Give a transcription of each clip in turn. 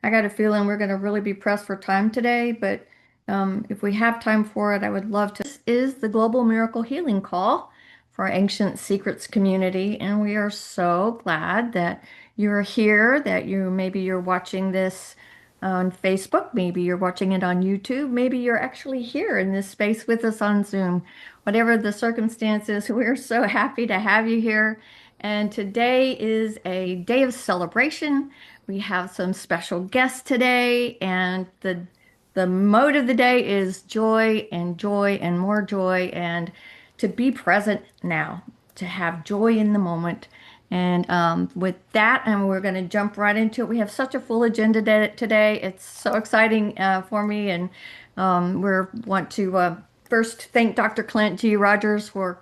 I got a feeling we're going to really be pressed for time today, but if we have time for it, I would love to. This is the Global Miracle Healing Call for Ancient Secrets community, and we are so glad that you're here, that maybe you're watching this on Facebook, maybe you're watching it on YouTube, maybe you're actually here in this space with us on Zoom. Whatever the circumstances, we're so happy to have you here. And today is a day of celebration. We have some special guests today, and the mode of the day is joy and more joy, and to be present now, to have joy in the moment. And with that, and we're going to jump right into it. We have such a full agenda today. It's so exciting for me, and we want to first thank Dr. Clint G. Rogers for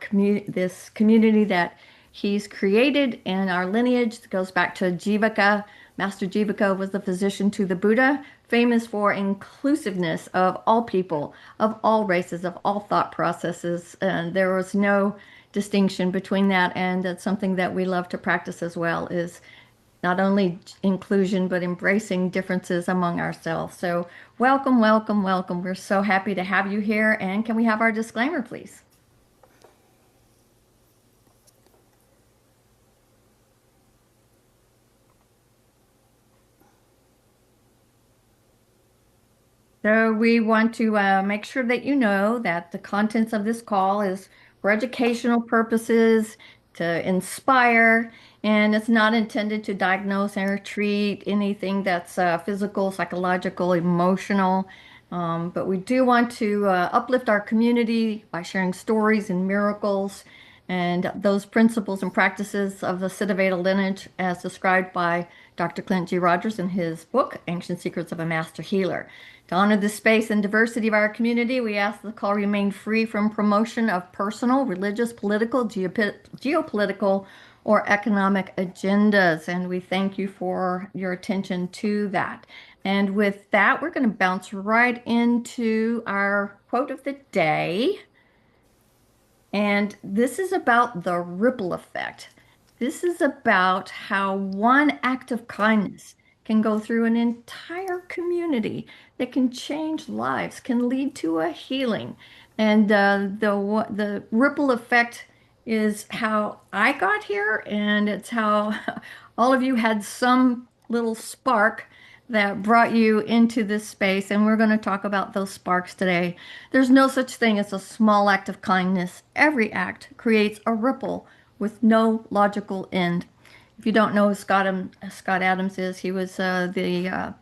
this community that he's created, and our lineage that goes back to Jivaka. Master Jivaka was the physician to the Buddha, famous for inclusiveness of all people, of all races, of all thought processes. And there was no distinction between that, and that's something that we love to practice as well, is not only inclusion, but embracing differences among ourselves. So welcome, welcome, welcome. We're so happy to have you here. And can we have our disclaimer, please? So we want to make sure that you know that the contents of this call is for educational purposes, to inspire, and it's not intended to diagnose or treat anything that's physical, psychological, emotional. But we do want to uplift our community by sharing stories and miracles and those principles and practices of the Siddhaveda lineage as described by Dr. Clint G. Rogers in his book, Ancient Secrets of a Master Healer. To honor the space and diversity of our community, we ask the call remain free from promotion of personal, religious, political, geopolitical, or economic agendas. And we thank you for your attention to that. And with that, we're going to bounce right into our quote of the day. And this is about the ripple effect. This is about how one act of kindness can go through an entire community that can change lives, can lead to a healing. And the ripple effect is how I got here, and it's how all of you had some little spark that brought you into this space. And we're going to talk about those sparks today. There's no such thing as a small act of kindness. Every act creates a ripple with no logical end. If you don't know who Scott Adams is, he was the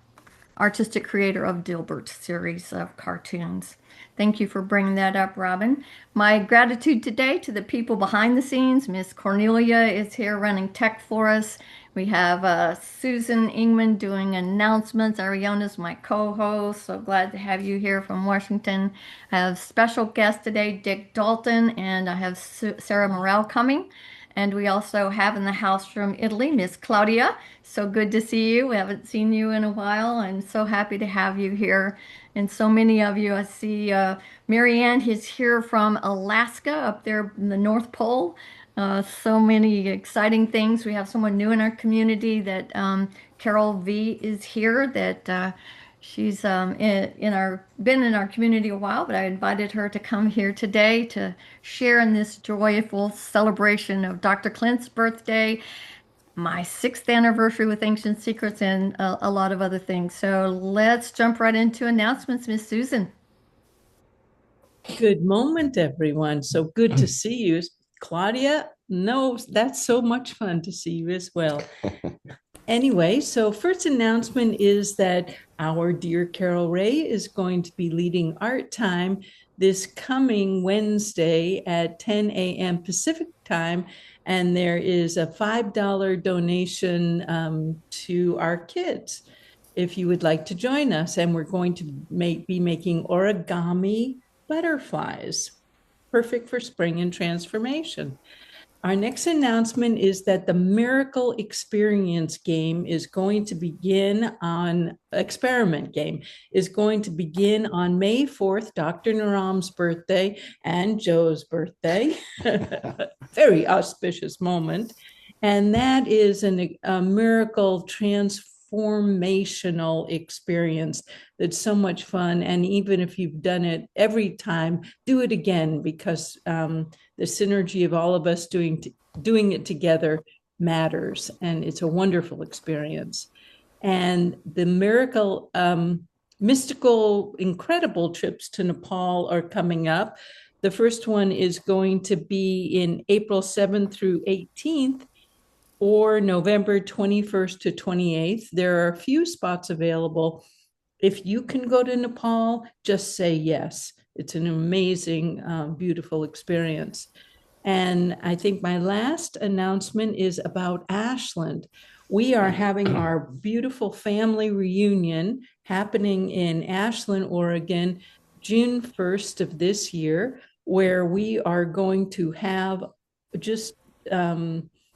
artistic creator of Dilbert series of cartoons. Thank you for bringing that up, Robin. My gratitude today to the people behind the scenes. Miss Cornelia is here running tech for us. We have Susan Ingman doing announcements. Ariana's my co-host. So glad to have you here from Washington. I have special guest today, Dick Dalton, and I have Sarah Morel coming. And we also have in the house from Italy, Miss Claudia. So good to see you. We haven't seen you in a while. I'm so happy to have you here. And so many of you, I see Marianne is here from Alaska up there in the North Pole. So many exciting things. We have someone new in our community that Carol V is here that she's been in our community a while, but I invited her to come here today to share in this joyful celebration of Dr. Clint's birthday, my sixth anniversary with Ancient Secrets, and a lot of other things. So let's jump right into announcements, Miss Susan. Good moment, everyone. So good to see you. Claudia, no, that's so much fun to see you as well. Anyway, so first announcement is that our dear Carol Ray is going to be leading Art Time this coming Wednesday at 10 a.m. Pacific Time. And there is a $5 donation to our kids if you would like to join us. And we're going to be making origami butterflies, perfect for spring and transformation. Our next announcement is that the Miracle Experience game is going to begin on experiment game is going to begin on May 4th, Dr. Naram's birthday and Joe's birthday. Very auspicious moment. And that is a miracle transformational experience that's so much fun. And even if you've done it every time, do it again, because the synergy of all of us doing it together matters, and it's a wonderful experience. And the mystical, incredible trips to Nepal are coming up. The first one is going to be in April 7th through 18th, or November 21st to 28th. There are a few spots available. If you can go to Nepal, just say yes. It's an amazing, beautiful experience. And I think my last announcement is about Ashland. We are having our beautiful family reunion happening in Ashland, Oregon, June 1st of this year, where we are going to have just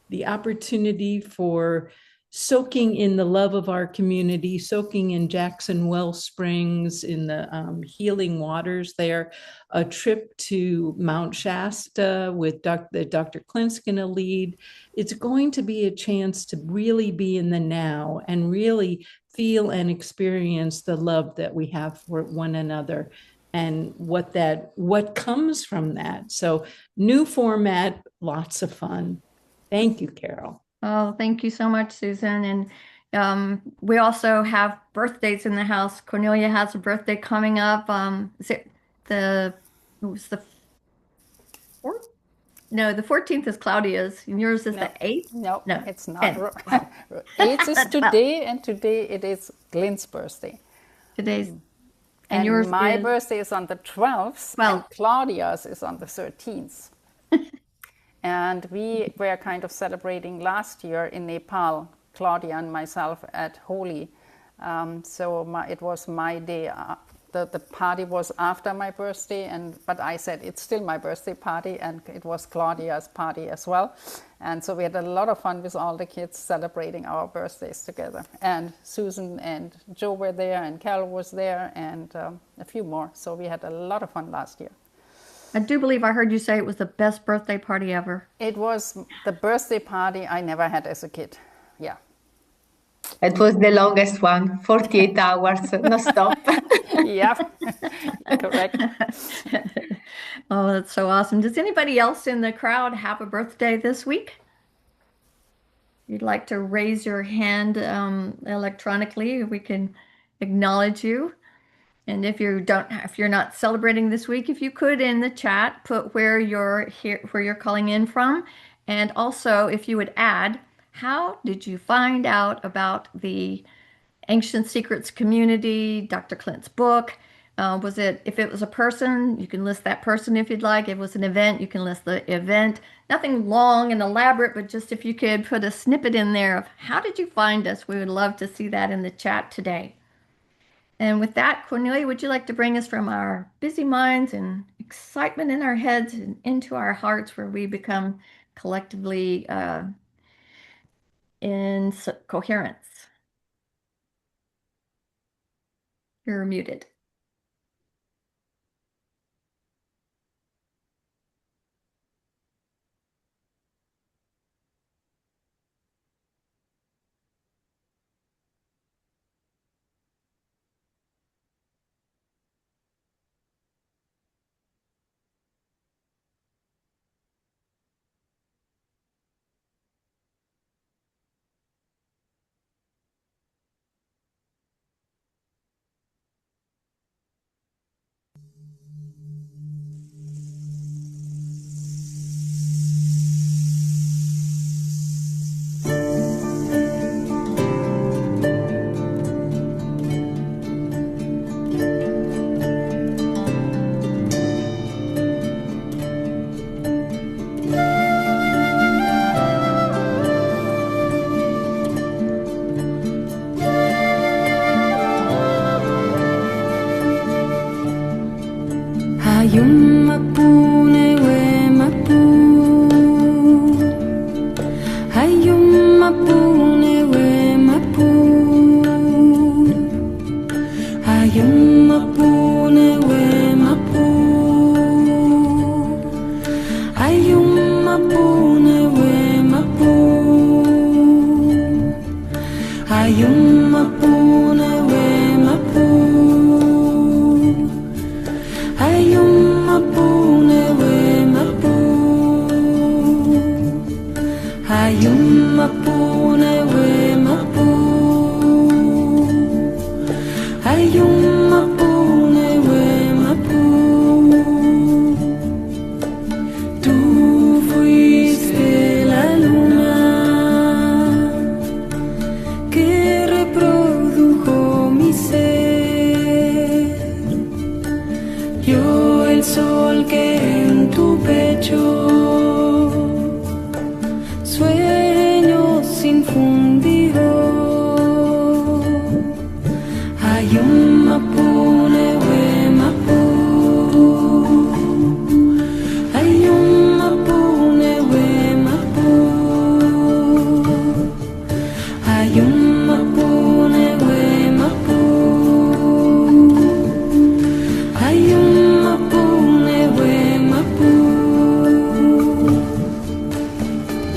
the opportunity for soaking in the love of our community, soaking in Jackson Wellsprings, in the healing waters there, a trip to Mount Shasta with Dr. Clint's going to lead. It's going to be a chance to really be in the now and really feel and experience the love that we have for one another and what comes from that. So new format, lots of fun. Thank you, Carol. Oh, thank you so much, Susan. And we also have birthdays in the house. Cornelia has a birthday coming up. Is it it was the 4th? No, the 14th is Claudia's, and yours is No, the 8th? no, No, it's not. 10th. 8th is today, and today it is Glenn's birthday. Today's, and And yours my is birthday is on the 12th, and 12th. Claudia's is on the 13th. And we were kind of celebrating last year in Nepal, Claudia and myself at Holi. It was my day. The party was after my birthday, but I said it's still my birthday party, and it was Claudia's party as well. And so we had a lot of fun with all the kids celebrating our birthdays together. And Susan and Joe were there, and Carol was there, and a few more. So we had a lot of fun last year. I do believe I heard you say it was the best birthday party ever. It was the birthday party I never had as a kid. Yeah. It was the longest one, 48 hours, no stop. Yeah, correct. Oh, that's so awesome. Does anybody else in the crowd have a birthday this week? You'd like to raise your hand electronically, we can acknowledge you. And if you're not celebrating this week, if you could in the chat put where you're calling in from, and also if you would add, how did you find out about the Ancient Secrets community, Dr. Clint's book? If it was a person, you can list that person if you'd like. If it was an event, you can list the event. Nothing long and elaborate, but just if you could put a snippet in there of how did you find us? We would love to see that in the chat today. And with that, Cornelia, would you like to bring us from our busy minds and excitement in our heads and into our hearts, where we become collectively in coherence? You're muted. Hayum mapune we mapu Hayum mapune we mapu Hayum mapune we mapu Hayum mapune we mapu Hayum Ayumapune Wemapu. Tú fuiste la luna que reprodujo mi ser. Yo el sol que en tu pecho sueños infundió. Ayumapune Wemapu. Ayumapune Wemapu. Ayumapune Wemapu. Ayumapune Wemapu.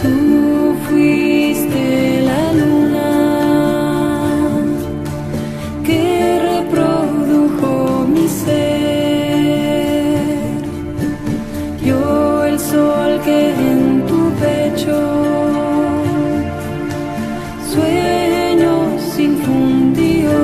Tú fuiste la luna que reprodujo mi ser. Yo el sol que en tu pecho sueños infundió.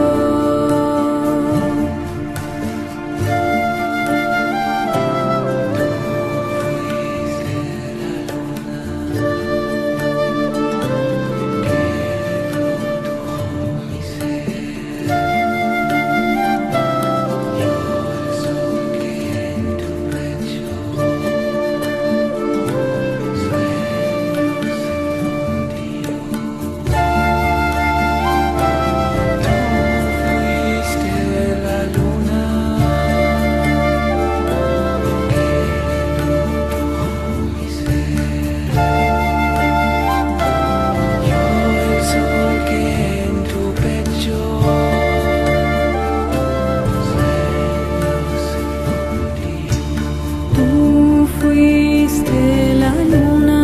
Tú fuiste la luna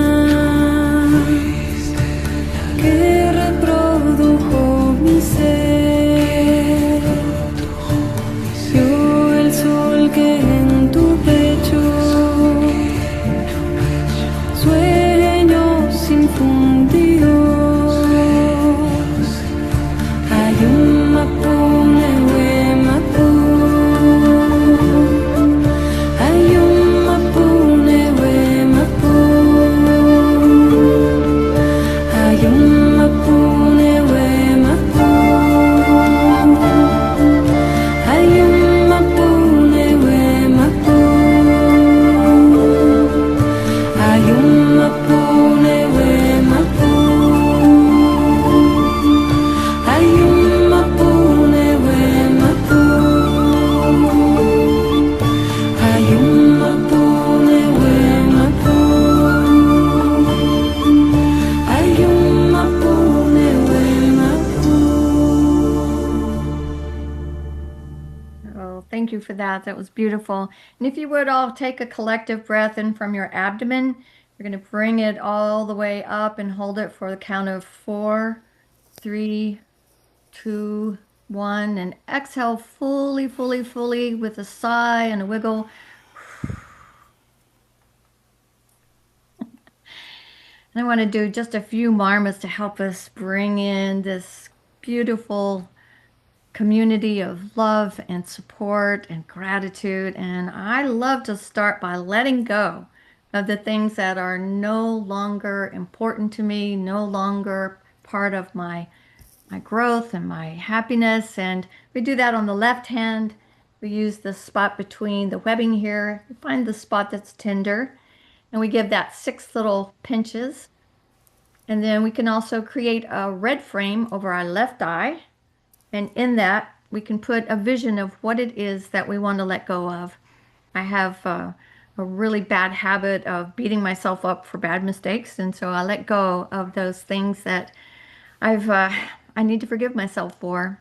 que reprodujo mi ser. Yo el sol que en tu pecho sueños infundió. Ayumapune Wemapu. Ayumapune Wemapu. Ayumapune Wemapu. Ayumapune Wemapu. Ayumapune Wemapu. Ayumapune Wemapu. Ayumapune Wemapu. Ayumapune Wemapu. Oh, thank you for that. That was beautiful. And if you would all take a collective breath in from your abdomen, you're going to bring it all the way up and hold it for the count of 4, 3, 2, 1, and exhale fully, fully, fully with a sigh and a wiggle. And I want to do just a few marmas to help us bring in this beautiful community of love and support and gratitude. And I love to start by letting go of the things that are no longer important to me, no longer part of my growth and my happiness. And we do that on the left hand. We use the spot between the webbing here. We find the spot that's tender, and we give that 6 little pinches. And then we can also create a red frame over our left eye. And in that, we can put a vision of what it is that we want to let go of. I have a really bad habit of beating myself up for bad mistakes. And so I let go of those things that I need to forgive myself for.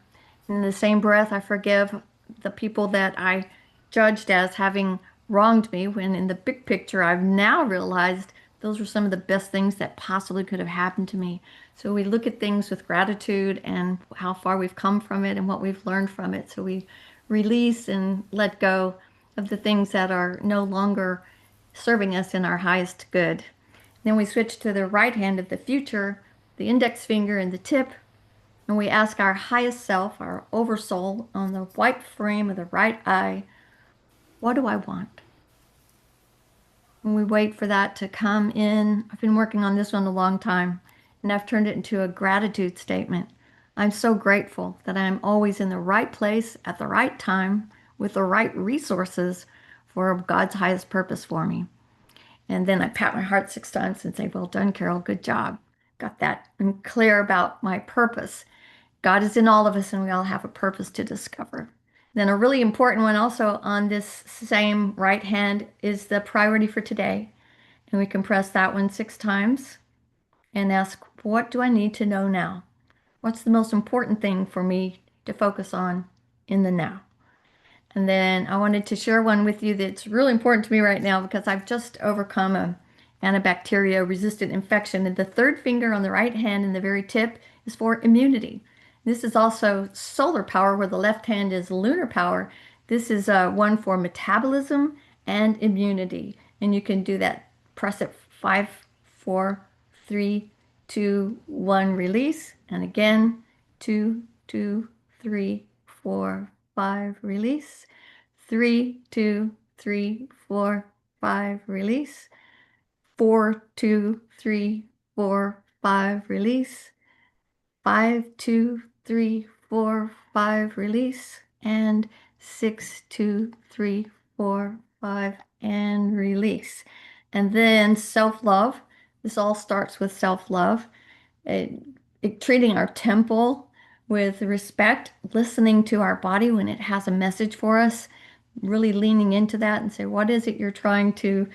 In the same breath, I forgive the people that I judged as having wronged me, when in the big picture, I've now realized those were some of the best things that possibly could have happened to me. So we look at things with gratitude and how far we've come from it and what we've learned from it. So we release and let go of the things that are no longer serving us in our highest good. Then we switch to the right hand of the future, the index finger and the tip. And we ask our highest self, our oversoul, on the white frame of the right eye, what do I want? And we wait for that to come in. I've been working on this one a long time, and I've turned it into a gratitude statement. I'm so grateful that I'm always in the right place at the right time with the right resources for God's highest purpose for me. And then I pat my heart 6 times and say, well done, Carol, good job. Got that. I'm clear about my purpose. God is in all of us, and we all have a purpose to discover. Then a really important one also on this same right hand is the priority for today. And we can press that one 6 times and ask, what do I need to know now? What's the most important thing for me to focus on in the now? And then I wanted to share one with you that's really important to me right now because I've just overcome a antibacteria-resistant infection. And the third finger on the right hand and the very tip is for immunity. This is also solar power, where the left hand is lunar power. This is one for metabolism and immunity. And you can do that. Press it 5, 4, 3, 2, 1, release. And again, 2, 2, 3, 4, 5, release. 3, 2, 3, 4, 5, release. 4, 2, 3, 4, 5, release. 5, 2, 3, 4, 5, release. And 6, 2, 3, 4, 5, and release. And then self-love. This all starts with self-love. Treating our temple with respect, listening to our body when it has a message for us, really leaning into that and say, what is it you're trying to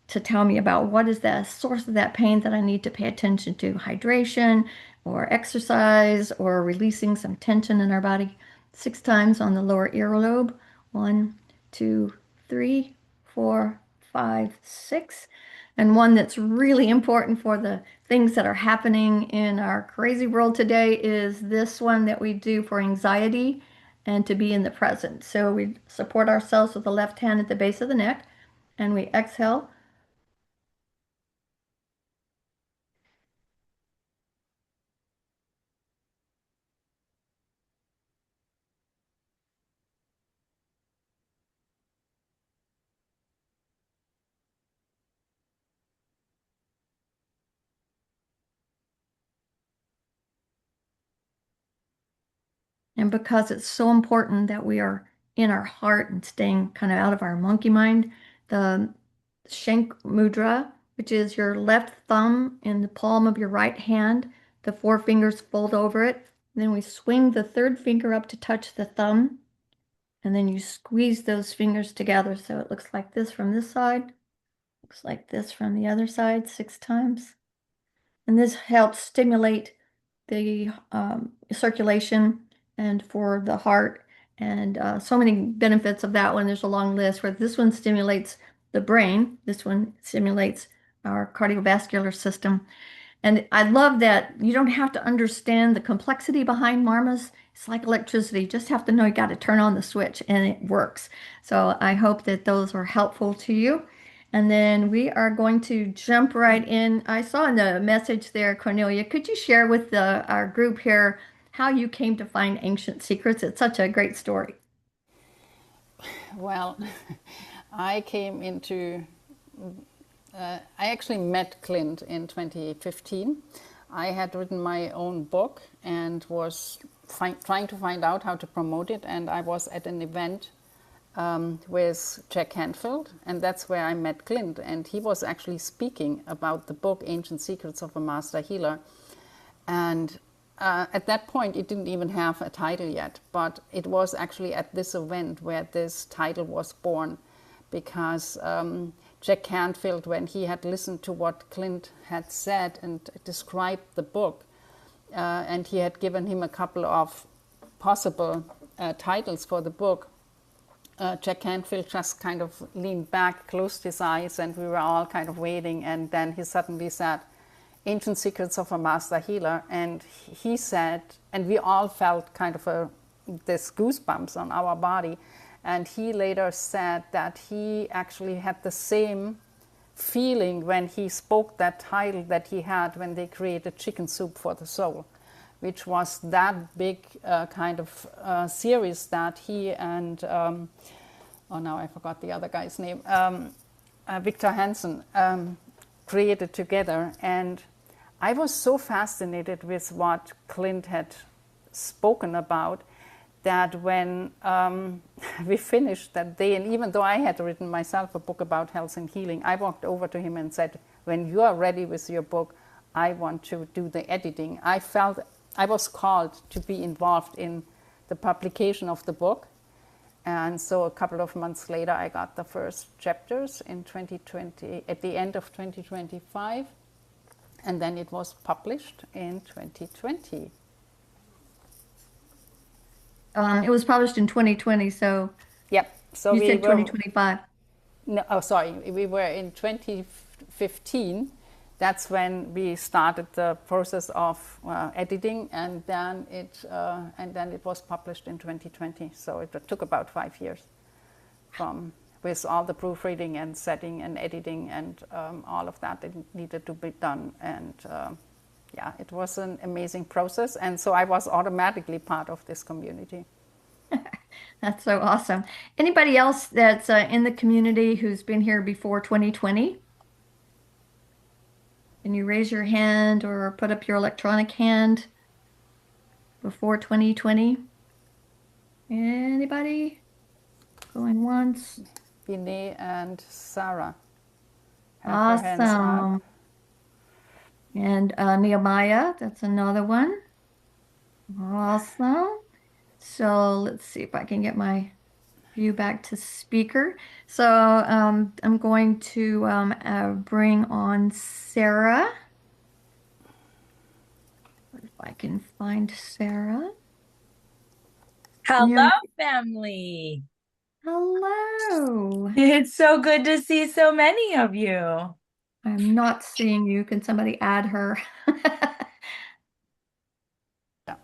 tell me about? What is the source of that pain that I need to pay attention to? Hydration or exercise or releasing some tension in our body. 6 times on the lower earlobe. 1, 2, 3, 4, 5, 6. And one that's really important for the things that are happening in our crazy world today is this one that we do for anxiety and to be in the present. So we support ourselves with the left hand at the base of the neck, and we exhale. And because it's so important that we are in our heart and staying kind of out of our monkey mind, the Shank Mudra, which is your left thumb in the palm of your right hand, the 4 fingers fold over it. And then we swing the third finger up to touch the thumb. And then you squeeze those fingers together so it looks like this from this side, looks like this from the other side 6 times. And this helps stimulate the circulation and for the heart, and so many benefits of that one. There's a long list where this one stimulates the brain. This one stimulates our cardiovascular system. And I love that you don't have to understand the complexity behind marmas. It's like electricity. You just have to know you got to turn on the switch and it works. So I hope that those are helpful to you. And then we are going to jump right in. I saw in the message there, Cornelia, could you share with our group here how you came to find Ancient Secrets? It's such a great story. Well, I came into, I actually met Clint in 2015. I had written my own book and was trying to find out how to promote it, and I was at an event with Jack Canfield, and that's where I met Clint, and he was actually speaking about the book Ancient Secrets of a Master Healer. And at that point it didn't even have a title yet, but it was actually at this event where this title was born, because Jack Canfield, when he had listened to what Clint had said and described the book, and he had given him a couple of possible titles for the book, Jack Canfield just kind of leaned back, closed his eyes, and we were all kind of waiting. And then he suddenly said, Ancient Secrets of a Master Healer. And he said, and we all felt kind of this goosebumps on our body. And he later said that he actually had the same feeling when he spoke that title that he had when they created Chicken Soup for the Soul. which was that big kind of series that he and, oh, now I forgot the other guy's name, Victor Hansen created together. And I was so fascinated with what Clint had spoken about that when we finished that day, and even though I had written myself a book about health and healing, I walked over to him and said, when you are ready with your book, I want to do the editing. I felt I was called to be involved in the publication of the book. And so a couple of months later, I got the first chapters in 2020, at the end of 2025. And then it was published in 2020. It was published in 2020, so Yep. So you we said were, 2025. no, oh, sorry, we were in 2015. That's when we started the process of editing, and then it was published in 2020. So it took about 5 years, from with all the proofreading and setting and editing and all of that needed to be done. And yeah, it was an amazing process, and so I was automatically part of this community. That's so awesome. Anybody else that's in the community who's been here before 2020? Can you raise your hand or put up your electronic hand before 2020? Anybody? Going once? Vinay and Sarah have their hands up. Awesome. And Nehemiah, that's another one. Awesome. So let's see if I can get my view back to speaker. So I'm going to bring on Sarah. If I can find Sarah. Hello, family. Hello. It's so good to see so many of you. I'm not seeing you. Can somebody add her? Yeah.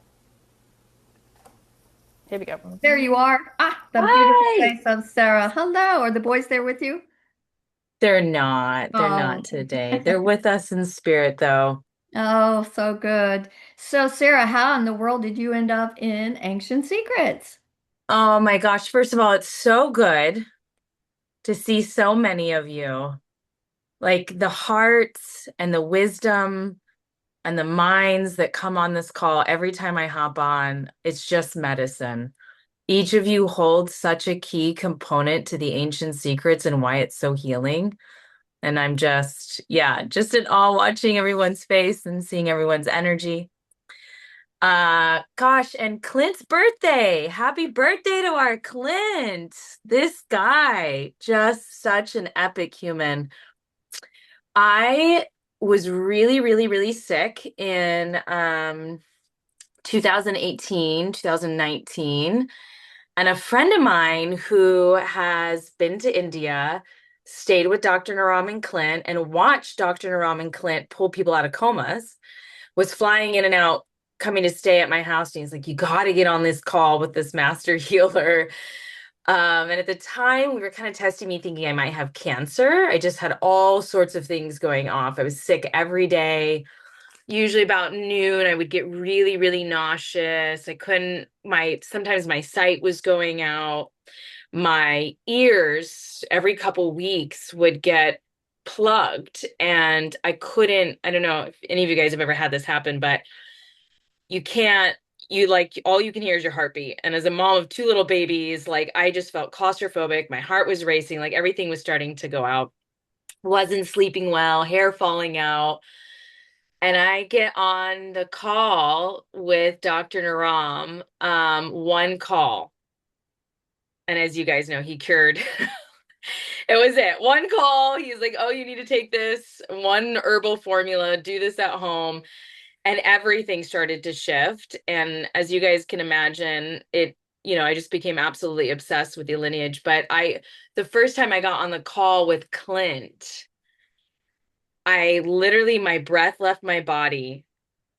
Here we go. There you are. Ah, the Hi. beautiful face of Sarah. Hello. Are the boys there with you? They're not. They're Oh. not today. They're with us in spirit, though. Oh, so good. So, Sarah, how in the world did you end up in Ancient Secrets? Oh my gosh. First of all, it's so good to see so many of you. Like the hearts and the wisdom and the minds that come on this call every time I hop on, it's just medicine. Each of you holds such a key component to the ancient secrets and why it's so healing. And I'm just, yeah, just in awe watching everyone's face and seeing everyone's energy. Gosh, and Clint's birthday. Happy birthday to our Clint. This guy, just such an epic human. I was really, really, really sick in 2018, 2019. And a friend of mine who has been to India stayed with Dr. Naram and Clint and watched Dr. Naram and Clint pull people out of comas, was flying in and out, coming to stay at my house. And he's like, you got to get on this call with this master healer. And at the time, we were kind of testing me, thinking I might have cancer. I just had all sorts of things going off. I was sick every day. Usually about noon, I would get really, really nauseous. I couldn't, sometimes my sight was going out. My ears every couple weeks would get plugged and I don't know if any of you guys have ever had this happen, but all you can hear is your heartbeat. And as a mom of two little babies, like I just felt claustrophobic. My heart was racing, like everything was starting to go out. Wasn't sleeping well, hair falling out. And I get on the call with Dr. Naram, one call. And as you guys know, he cured. It was it. One call. He's like, oh, you need to take this one herbal formula, do this at home. And everything started to shift. And as you guys can imagine, I just became absolutely obsessed with the lineage. But the first time I got on the call with Clint, my breath left my body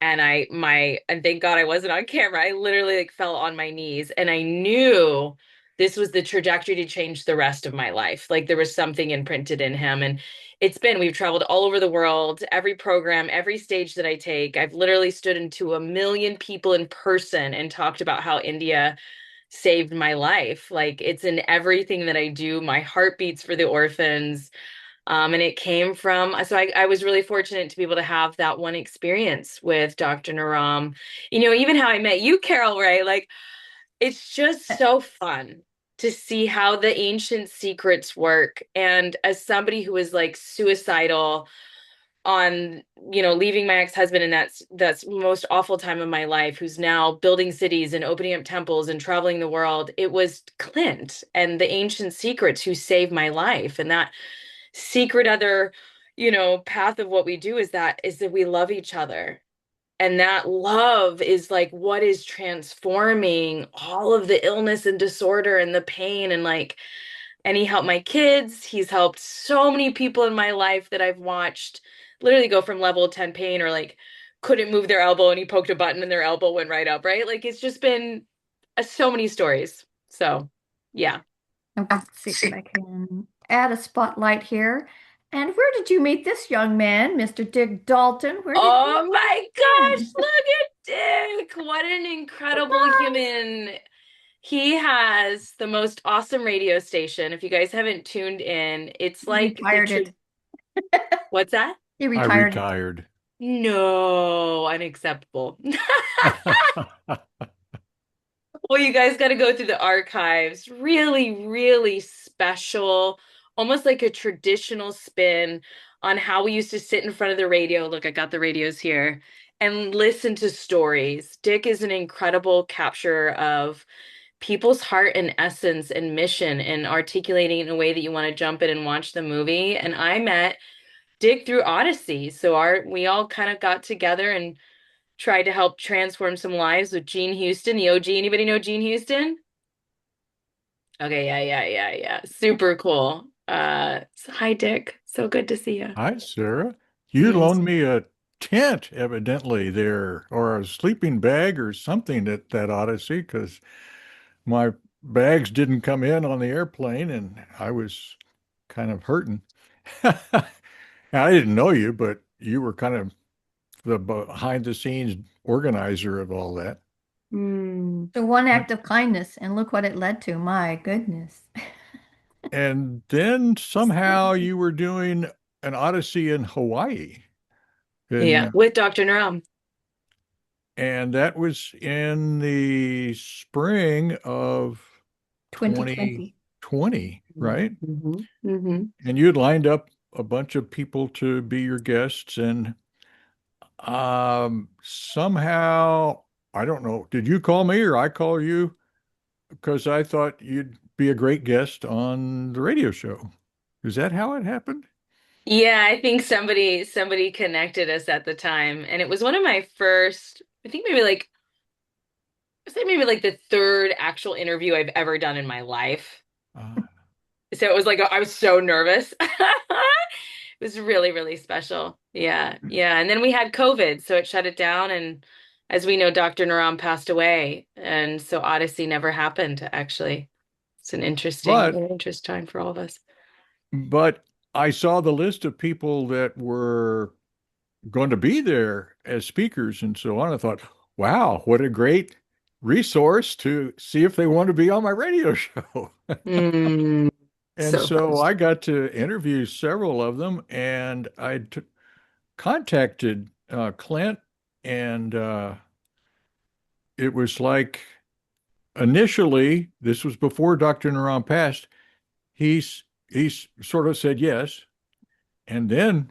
and and thank God I wasn't on camera. I literally fell on my knees and I knew this was the trajectory to change the rest of my life. Like there was something imprinted in him. And we've traveled all over the world, every program, every stage that I take. I've literally stood into 1 million people in person and talked about how India saved my life. Like it's in everything that I do. My heart beats for the orphans. And it came from, so I was really fortunate to be able to have that one experience with Dr. Naram. Even how I met you, Carol, right? Like, it's just so fun to see how the ancient secrets work. And as somebody who was like suicidal on, leaving my ex-husband, and that's most awful time of my life, who's now building cities and opening up temples and traveling the world, it was Clint and the ancient secrets who saved my life. And that secret other, path of what we do is that we love each other. And that love is like what is transforming all of the illness and disorder and the pain. And he helped my kids. He's helped so many people in my life that I've watched literally go from level 10 pain, or like couldn't move their elbow and he poked a button and their elbow went right up, right? Like it's just been so many stories. So yeah. Let's see if I can add a spotlight here. And where did you meet this young man, Mr. Dick Dalton? Where did Oh my gosh, him? look at Dick. What an incredible human. He has the most awesome radio station. If you guys haven't tuned in, it's like retired it. What's that? He I retired it. retired. No, unacceptable. Well, you guys got to go through the archives. Really, really special, almost like a traditional spin on how we used to sit in front of the radio. Look, I got the radios here and listen to stories. Dick is an incredible capture of people's heart and essence and mission, and articulating it in a way that you want to jump in and watch the movie. And I met Dick through Odyssey. So we all kind of got together and tried to help transform some lives with Gene Houston, the OG. Anybody know Gene Houston? Okay, yeah. Super cool. Hi, Dick. So good to see you. Hi, Sarah. You loaned me a tent, evidently, there, or a sleeping bag or something at that Odyssey, because my bags didn't come in on the airplane and I was kind of hurting. I didn't know you, but you were kind of the behind the scenes organizer of all that. So one act of kindness, and look what it led to. My goodness. And then somehow you were doing an Odyssey in Hawaii. Yeah, with Dr. Naram. And that was in the spring of 2020. 2020, right? Mm-hmm. And you'd lined up a bunch of people to be your guests, and somehow, I don't know, did you call me or I call you? Because I thought you'd be a great guest on the radio show. Is that how it happened? Yeah, I think somebody connected us at the time, and it was one of my first, I think maybe like the third actual interview I've ever done in my life. So it was like I was so nervous. It was really, really special. Yeah. And then we had COVID, so it shut it down. And as we know, Dr. Naram passed away, and so Odyssey never happened, actually. It's an interesting time for all of us. But I saw the list of people that were going to be there as speakers and so on. I thought, wow, what a great resource to see if they want to be on my radio show. And so I got to interview several of them, and I contacted Clint, and it was like initially, this was before Dr. Naram passed, he sort of said yes, and then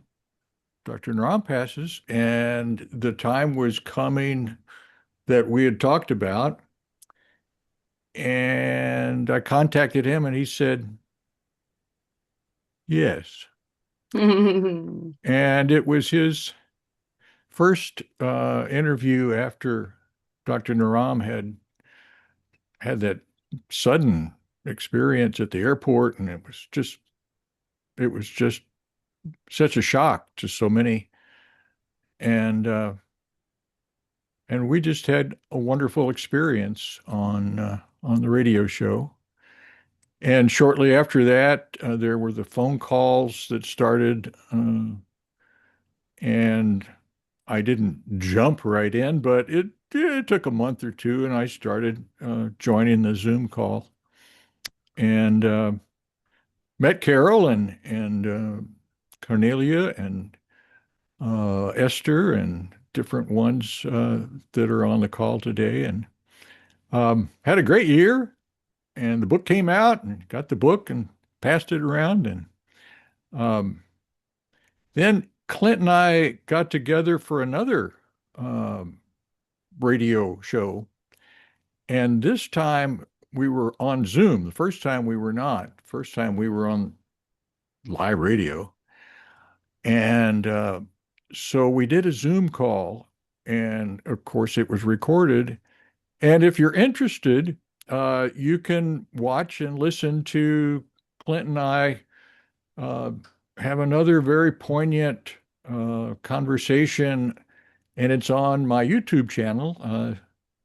Dr. Naram passes, and the time was coming that we had talked about, and I contacted him, and he said yes. And it was his first interview after Dr. Naram had that sudden experience at the airport, and it was just such a shock to so many. And we just had a wonderful experience on the radio show. And shortly after that, there were the phone calls that started, and I didn't jump right in, but it took a month or two, and I started joining the Zoom call and met Carol and Cornelia and Esther and different ones that are on the call today, and had a great year. And the book came out, and got the book and passed it around, and um, then Clint and I got together for another um, radio show, and this time we were on Zoom. The first time we were not. First time we were on live radio, and so we did a Zoom call, and of course it was recorded. And if you're interested, you can watch and listen to Clint and I uh, have another very poignant conversation, and it's on my YouTube channel,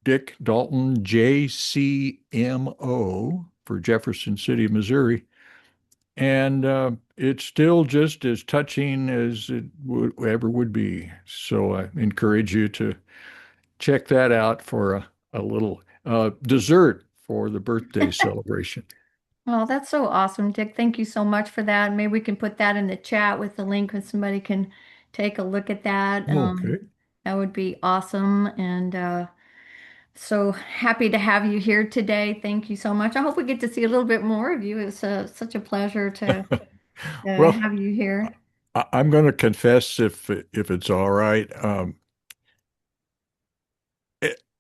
Dick Dalton JCMO for Jefferson City, Missouri. And it's still just as touching as it ever would be. So I encourage you to check that out for a little dessert for the birthday celebration. Oh, that's so awesome, Dick. Thank you so much for that. Maybe we can put that in the chat with the link and somebody can take a look at that. Okay. That would be awesome. And so happy to have you here today. Thank you so much. I hope we get to see a little bit more of you. It's such a pleasure to Well, have you here. I'm going to confess, if it's all right.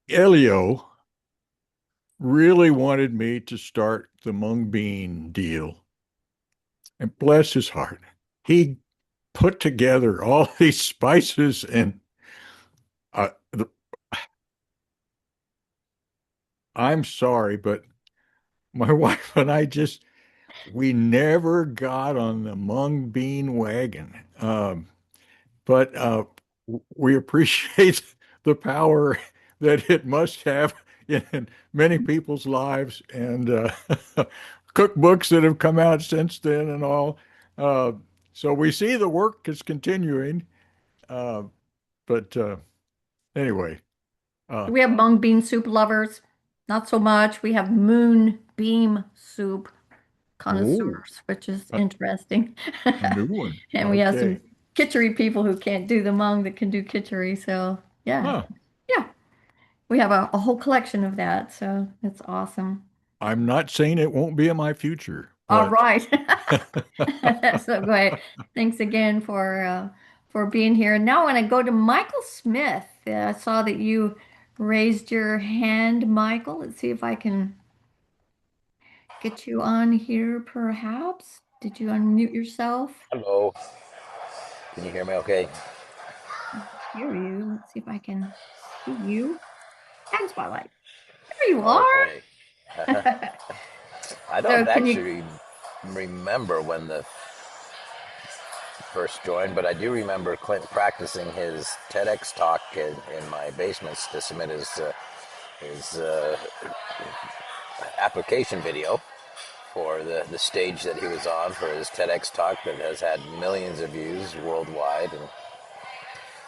Elio really wanted me to start the mung bean deal, and bless his heart, he put together all these spices, and the, I'm sorry, but my wife and I we never got on the mung bean wagon. But we appreciate the power that it must have in many people's lives, and cookbooks that have come out since then and all. Uh, so we see the work is continuing. Uh, but anyway, We have mung bean soup lovers. Not so much. We have moonbeam soup oh, connoisseurs, which is a, interesting. a new one. And we have Okay. some kitchery people who can't do the mung that can do kitchery. So yeah, Huh. yeah, we have a whole collection of that. So it's awesome. I'm not saying it won't be in my future, All but right. So great. Thanks again for being here. And now I want to go to Michael Smith. I saw that you raised your hand, Michael. Let's see if I can get you on here, perhaps. Did you unmute yourself? Hello. Can you hear me okay? Hear you. Let's see if I can see you. And spotlight. There you Okay. are. I So don't can you? actually remember when the first joined, but I do remember Clint practicing his TEDx talk in my basements to submit his application video for the stage that he was on for his TEDx talk that has had millions of views worldwide, and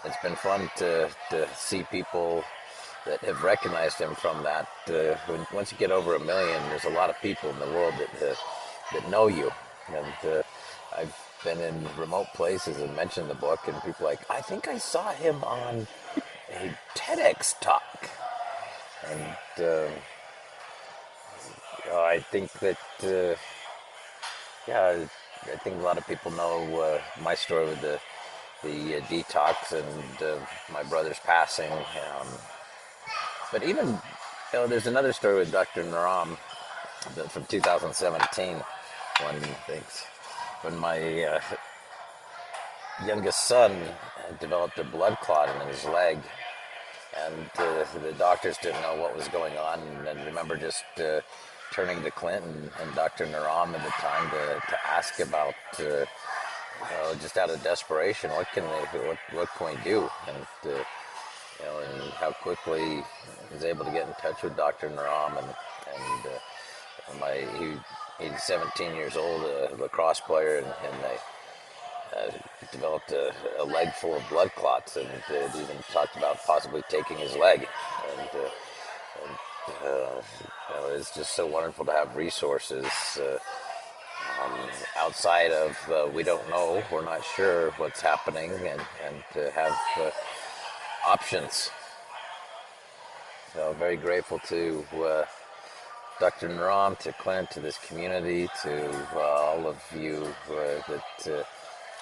it's been fun to see people that have recognized him from that. Once you get over 1 million, there's a lot of people in the world that know you. And I've been in remote places and mentioned the book, and people are like, I think I saw him on a TEDx talk. And I think that, yeah, I think a lot of people know my story with the detox and my brother's passing. But even, there's another story with Dr. Naram from 2017 when my youngest son had developed a blood clot in his leg, and the doctors didn't know what was going on. And I remember just turning to Clint and Dr. Naram at the time to ask about, just out of desperation, what can we do? And and how quickly he was able to get in touch with Dr. Naram, and he's 17 years old, a lacrosse player, and they developed a leg full of blood clots, and even talked about possibly taking his leg. And it's just so wonderful to have resources outside of we don't know, we're not sure what's happening, and to have options. So very grateful to Dr. Naram, to Clint, to this community, to all of you that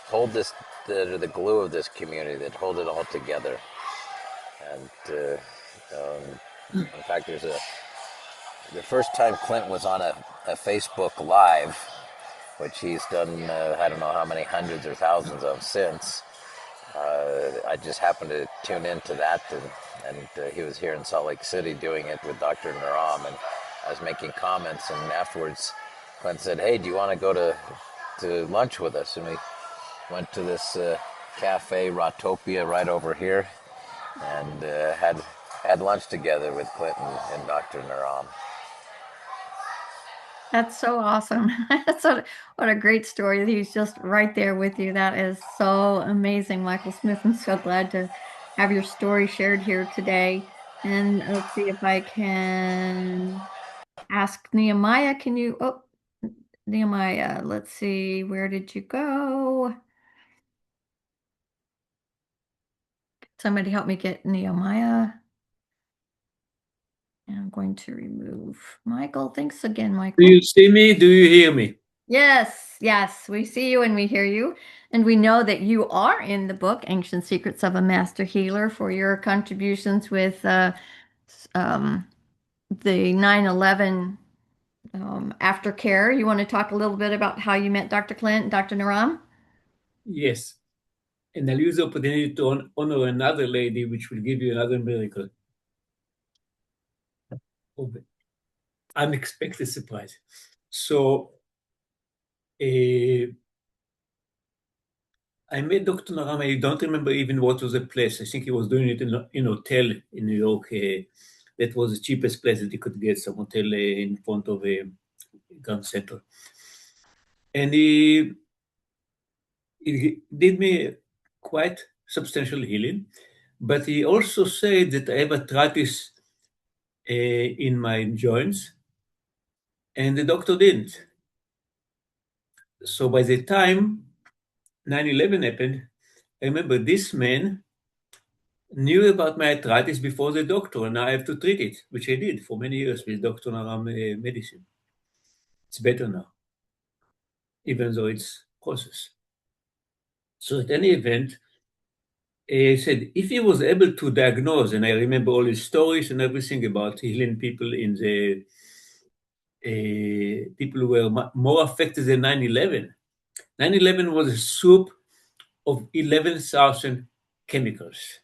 hold this, that are the glue of this community, that hold it all together. And in fact, the first time Clint was on a Facebook Live, which he's done, I don't know how many hundreds or thousands of since. I just happened to tune into that, and he was here in Salt Lake City doing it with Dr. Naram, and I was making comments, and afterwards Clint said, "Hey, do you want to go to lunch with us?" And we went to this cafe, Rotopia, right over here, and had lunch together with Clint and Dr. Naram. That's so awesome. What a great story. He's just right there with you. That is so amazing, Michael Smith. I'm so glad to have your story shared here today. And let's see if I can ask Nehemiah. Nehemiah, let's see, where did you go? Somebody help me get Nehemiah. And I'm going to remove Michael. Thanks again, Michael. Do you see me? Do you hear me? Yes, we see you and we hear you. And we know that you are in the book, Ancient Secrets of a Master Healer, for your contributions with the 9/11 aftercare. You want to talk a little bit about how you met Dr. Clint and Dr. Naram? Yes. And I'll use the opportunity to honor another lady, which will give you another miracle. Unexpected surprise. So I met Dr. Naram. I don't remember even what was the place. I think he was doing it in a hotel in New York. That was the cheapest place that you could get, some hotel in front of a Grand Central. And he did me quite substantial healing, but he also said that I have arthritis in my joints, and the doctor didn't. So by the time 9/11 happened, I remember this man knew about my arthritis before the doctor, and now I have to treat it, which I did for many years with Dr. Naram medicine. It's better now, even though it's process. So at any event, he said if he was able to diagnose, and I remember all his stories and everything about healing people in the people who were more affected than 9/11. 9/11 was a soup of 11,000 chemicals.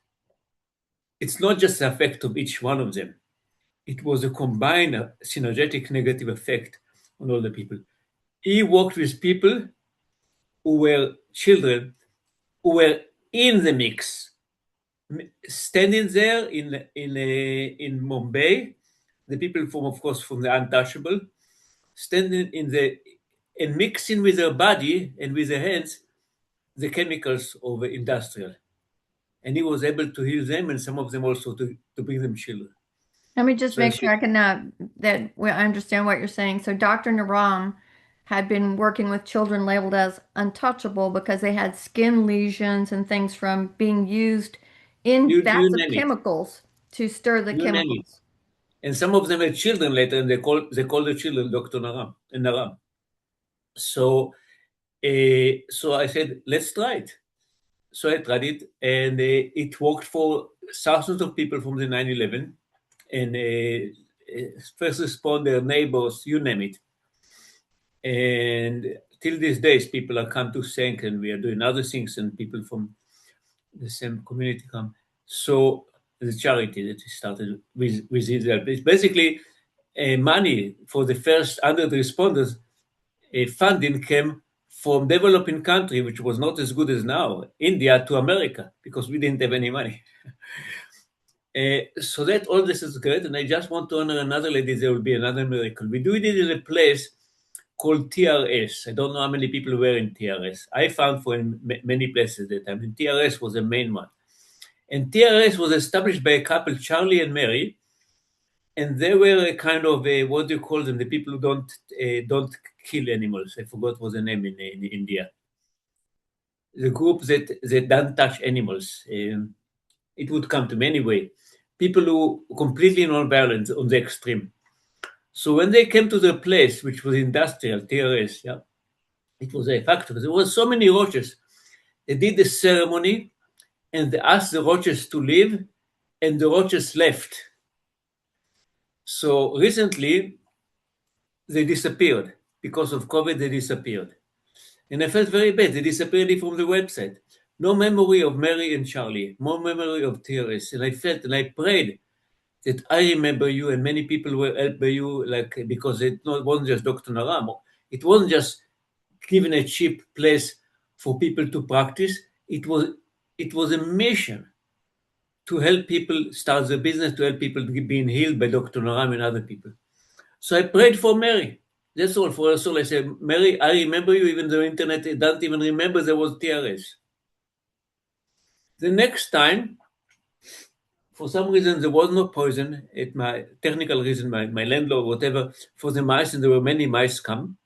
It's not just the effect of each one of them. It was a combined synergetic negative effect on all the people. He worked with people who were children who were in the mix, standing there in Mumbai, the people from, of course, from the untouchable, standing and mixing with their body and with their hands the chemicals of the industrial. And he was able to heal them, and some of them also to bring them children. Let me just make sure I can I understand what you're saying. So Dr. Naram had been working with children labeled as untouchable because they had skin lesions and things from being used in vats of chemicals to stir the chemicals. And some of them had children later, and they call the children Dr. Naram. So I said, let's try it. So I tried it, and it worked for thousands of people from the 9/11, and first responder, neighbors, you name it. And till these days, people are come to thank, and we are doing other things, and people from the same community come. So the charity that we started with Israel, it's basically money for the first 100 responders. Funding came from developing country, which was not as good as now, India to America, because we didn't have any money. So that all this is great, and I just want to honor another lady. There will be another miracle. We do it in a place called TRS. I don't know how many people were in TRS. I found for in many places at that time, and TRS was the main one. And TRS was established by a couple, Charlie and Mary, and they were a kind of a, what do you call them? The people who don't kill animals. I forgot what the name in India. The group that don't touch animals. It would come to me anyway. People who completely non-violent on the extreme. So when they came to the place, which was industrial, TRS, yeah, it was a factory. There were so many roaches. They did the ceremony and they asked the roaches to leave, and the roaches left. So recently, they disappeared. Because of COVID, they disappeared. And I felt very bad. They disappeared from the website. No memory of Mary and Charlie, no memory of TRS. And I felt and I prayed that I remember you, and many people were helped by you, like, because it wasn't just Dr. Naram. It wasn't just given a cheap place for people to practice. It was a mission to help people start the business, to help people being healed by Dr. Naram and other people. So I prayed for Mary. That's all. For her soul, I said, Mary, I remember you, even though internet doesn't even remember there was TRS. The next time, for some reason, there was no poison. At my technical reason, my landlord, whatever, for the mice, and there were many mice come.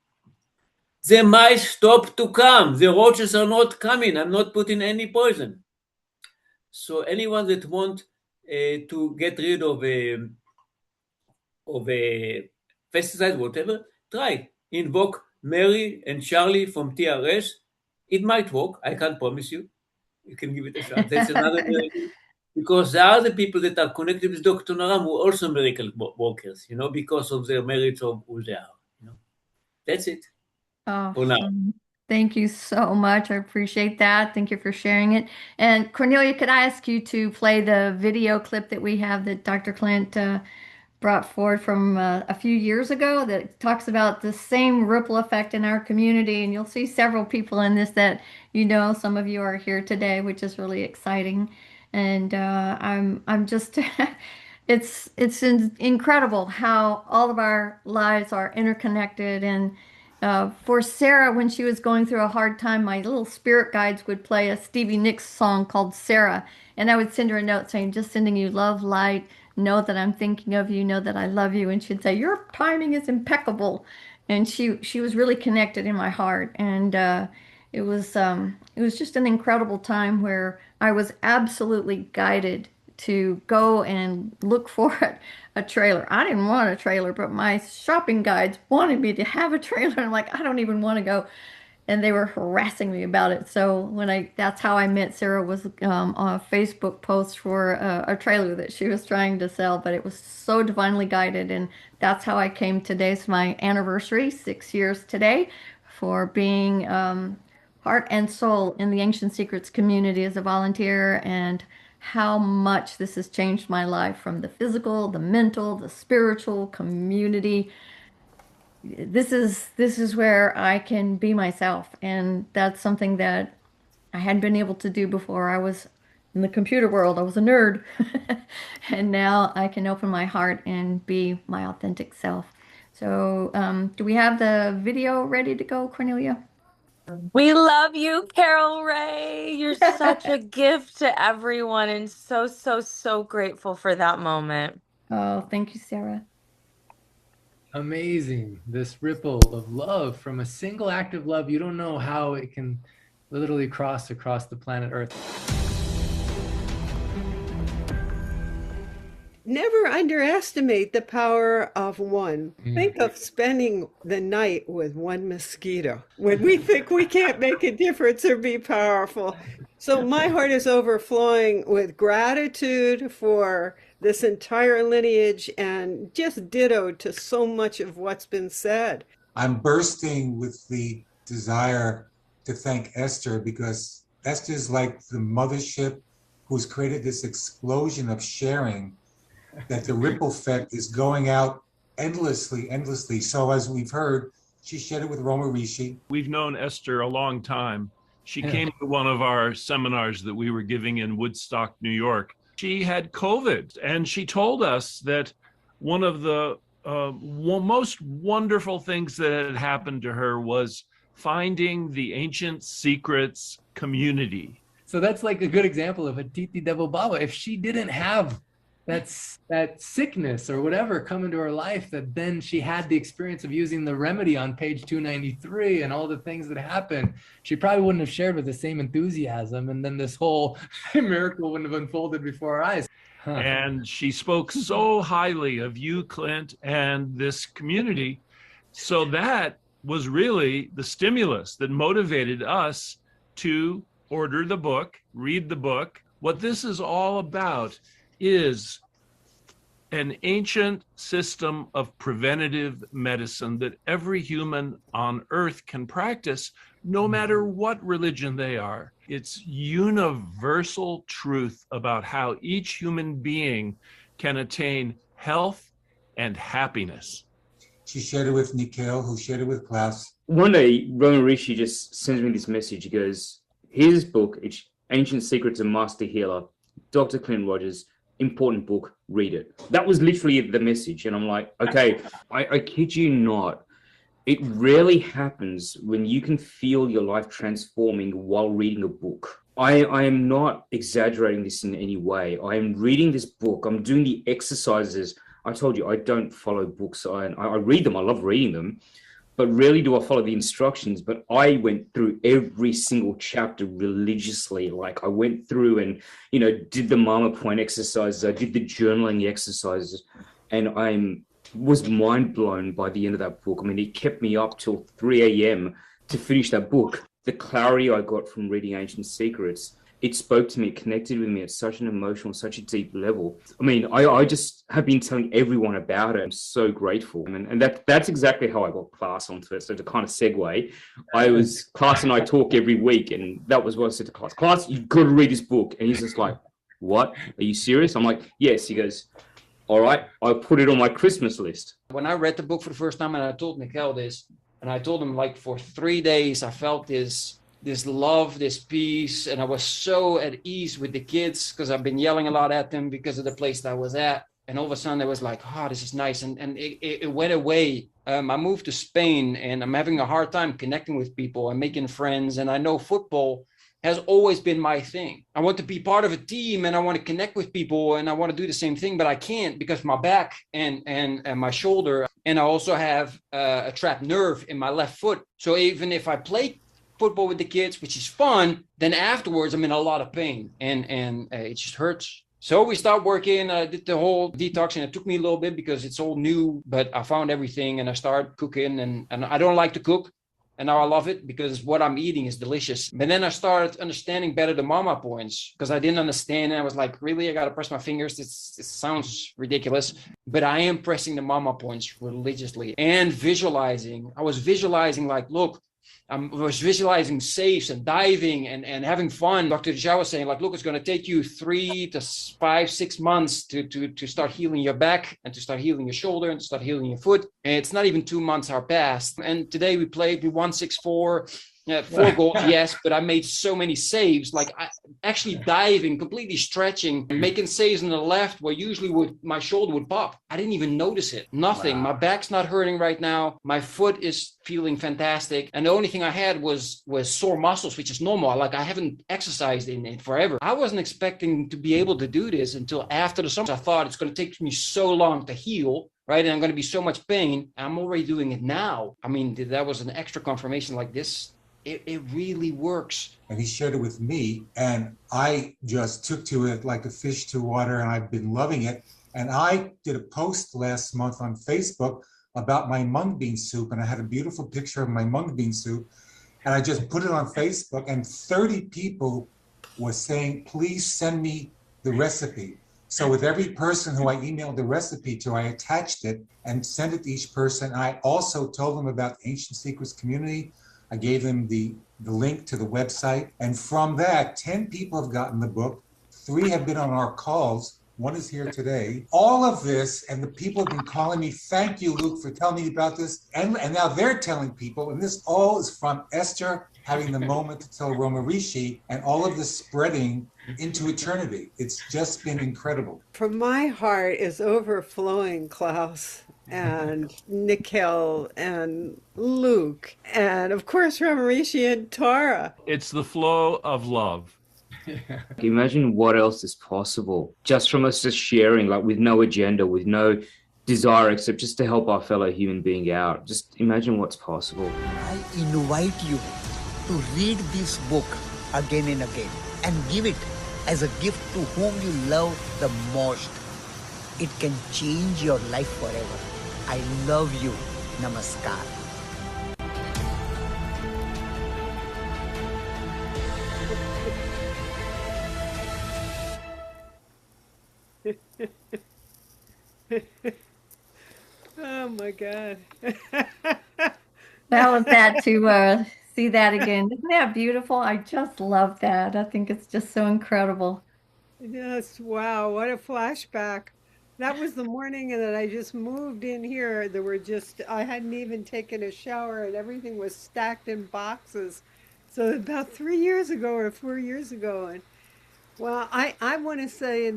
The mice stopped to come. The roaches are not coming. I'm not putting any poison. So anyone that want to get rid of a pesticide, whatever, try. Invoke Mary and Charlie from TRS. It might work. I can't promise you. You can give it a shot. That's another miracle. Because there are the people that are connected with Dr. Naram who are also miracle workers, because of their merits of who they are. That's it. Oh, for now. thank you so much. I appreciate that. Thank you for sharing it. And Cornelia, could I ask you to play the video clip that we have that Dr. Clint brought forward from a few years ago that talks about the same ripple effect in our community? And you'll see several people in this that some of you are here today, which is really exciting. And I'm just it's incredible how all of our lives are interconnected. And for Sarah, when she was going through a hard time, my little spirit guides would play a Stevie Nicks song called Sarah, and I would send her a note saying, just sending you love, light, know that I'm thinking of you, know that I love you. And she'd say, your timing is impeccable. And she was really connected in my heart. And it was just an incredible time where I was absolutely guided to go and look for a trailer. I didn't want a trailer, but my shopping guides wanted me to have a trailer. I'm like, I don't even want to go. And they were harassing me about it. So that's how I met Sarah, was on a Facebook post for a trailer that she was trying to sell, but it was so divinely guided. And that's how I came. Today's my anniversary, 6 years today, for being heart and soul in the Ancient Secrets community as a volunteer, and how much this has changed my life, from the physical, the mental, the spiritual community. This is where I can be myself, and that's something that I hadn't been able to do before. I was in the computer world. I was a nerd. And now I can open my heart and be my authentic self. So, do we have the video ready to go, Cornelia? We love you, Carol Ray. You're such a gift to everyone, and so, so, so grateful for that moment. Oh, thank you, Sarah. Amazing. This ripple of love from a single act of love. You don't know how it can literally cross across the planet Earth. Never underestimate the power of one. Think of spending the night with one mosquito when we think we can't make a difference or be powerful. So my heart is overflowing with gratitude for this entire lineage, and just ditto to so much of what's been said. I'm bursting with the desire to thank Esther, because Esther's like the mothership who's created this explosion of sharing, that the ripple effect is going out endlessly. So as we've heard, she shared it with Roma Rishi. We've known Esther a long time. She came to one of our seminars that we were giving in Woodstock, New York. She had COVID, and she told us that one of the most wonderful things that had happened to her was finding the ancient secrets community. So that's like a good example of a Titi Devo Baba. If she didn't have that sickness or whatever come into her life, that then she had the experience of using the remedy on page 293 and all the things that happened, she probably wouldn't have shared with the same enthusiasm, and then this whole miracle wouldn't have unfolded before our eyes. And she spoke so highly of you, Clint, and this community. So that was really the stimulus that motivated us to order the book, read the book. What this is all about is an ancient system of preventative medicine that every human on earth can practice, no matter what religion they are. It's universal truth about how each human being can attain health and happiness. She shared it with Nikhil, who shared it with Klaus. One day, Roman Rishi just sends me this message. He goes, here's this book, it's Ancient Secrets of Master Healer, Dr. Clint Rogers, important book, read it. That was literally the message. And I'm like, okay, I kid you not. It rarely happens when you can feel your life transforming while reading a book. I am not exaggerating this in any way. I am reading this book. I'm doing the exercises. I told you, I don't follow books. I read them. I love reading them. But rarely do I follow the instructions. But I went through every single chapter religiously. Like I went through and, did the Mama Point exercises. I did the journaling exercises. And I was mind blown by the end of that book. I mean, it kept me up till 3 a.m. to finish that book. The clarity I got from reading Ancient Secrets, it spoke to me, it connected with me at such an emotional, such a deep level. I mean, I just have been telling everyone about it. I'm so grateful. And that's exactly how I got Klaus onto it. So to kind of segue, Klaus and I talk every week, and that was what I said to Klaus. Klaus, you've got to read this book. And he's just like, what? Are you serious? I'm like, yes. He goes, all right, I'll put it on my Christmas list. When I read the book for the first time, and I told Nikhil this, and I told him, like, for 3 days, I felt this love, this peace, and I was so at ease with the kids because I've been yelling a lot at them because of the place that I was at. And all of a sudden, I was like, oh, this is nice. And it went away. I moved to Spain, and I'm having a hard time connecting with people and making friends. And I know football has always been my thing. I want to be part of a team, and I want to connect with people, and I want to do the same thing, but I can't because my back and my shoulder, and I also have a trapped nerve in my left foot. So even if I play football with the kids, which is fun, then afterwards I'm in a lot of pain, and it just hurts. So we start working. I did the whole detox, and it took me a little bit because it's all new, but I found everything, and I started cooking, and I don't like to cook. And now I love it because what I'm eating is delicious. But then I started understanding better the Mama Points because I didn't understand. And I was like, really? I got to press my fingers? It sounds ridiculous. But I am pressing the Mama Points religiously and visualizing. I was visualizing like, look, I was visualizing saves and diving and having fun. Dr. Jha was saying, like, look, it's going to take you 3 to 5, 6 months to start healing your back and to start healing your shoulder and to start healing your foot. And it's not even 2 months are past. And today we won 6-4. 4 goals, yes, but I made so many saves, like actually diving, completely stretching, making saves on the left where usually my shoulder would pop. I didn't even notice it. Nothing. Wow. My back's not hurting right now. My foot is feeling fantastic. And the only thing I had was sore muscles, which is normal. Like I haven't exercised in it forever. I wasn't expecting to be able to do this until after the summer. I thought it's going to take me so long to heal. Right. And I'm going to be so much pain. I'm already doing it now. I mean, that was an extra confirmation like this. It really works. And he shared it with me, and I just took to it like a fish to water, and I've been loving it. And I did a post last month on Facebook about my mung bean soup, and I had a beautiful picture of my mung bean soup, and I just put it on Facebook, and 30 people were saying, please send me the recipe. So with every person who I emailed the recipe to, I attached it and sent it to each person. I also told them about Ancient Secrets Community. I gave them the link to the website. And from that, 10 people have gotten the book. 3 have been on our calls. 1 is here today. All of this, and the people have been calling me, thank you, Luke, for telling me about this. And now they're telling people, and this all is from Esther having the moment to tell Roma Rishi, and all of this spreading into eternity. It's just been incredible. From my heart is overflowing, Klaus. and Nikhil and Luke, and of course Ramarishi and Tara. It's the flow of love. Imagine what else is possible just from us just sharing, like with no agenda, with no desire except just to help our fellow human being out. Just imagine what's possible. I invite you to read this book again and again and give it as a gift to whom you love the most. It can change your life forever. I love you. Namaskar. Oh my God. I love that to see that again. Isn't that beautiful? I just love that. I think it's just so incredible. Yes, wow, what a flashback. That was the morning that I just moved in here. There were just, I hadn't even taken a shower and everything was stacked in boxes. So about 3 years ago or 4 years ago. And well, I want to say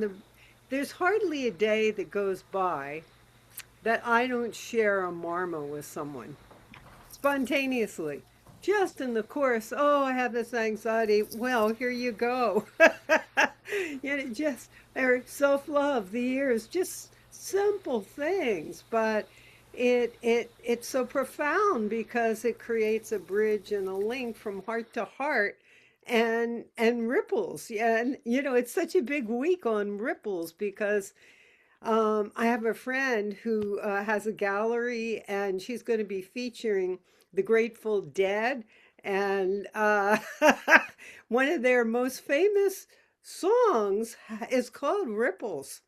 there's hardly a day that goes by that I don't share a marma with someone spontaneously. Just in the course, oh, I have this anxiety. Well, here you go. Just or self-love, the years, just simple things, but it's so profound because it creates a bridge and a link from heart to heart and ripples. Yeah, and it's such a big week on ripples because I have a friend who has a gallery and she's going to be featuring the Grateful Dead. And one of their most famous songs is called Ripples,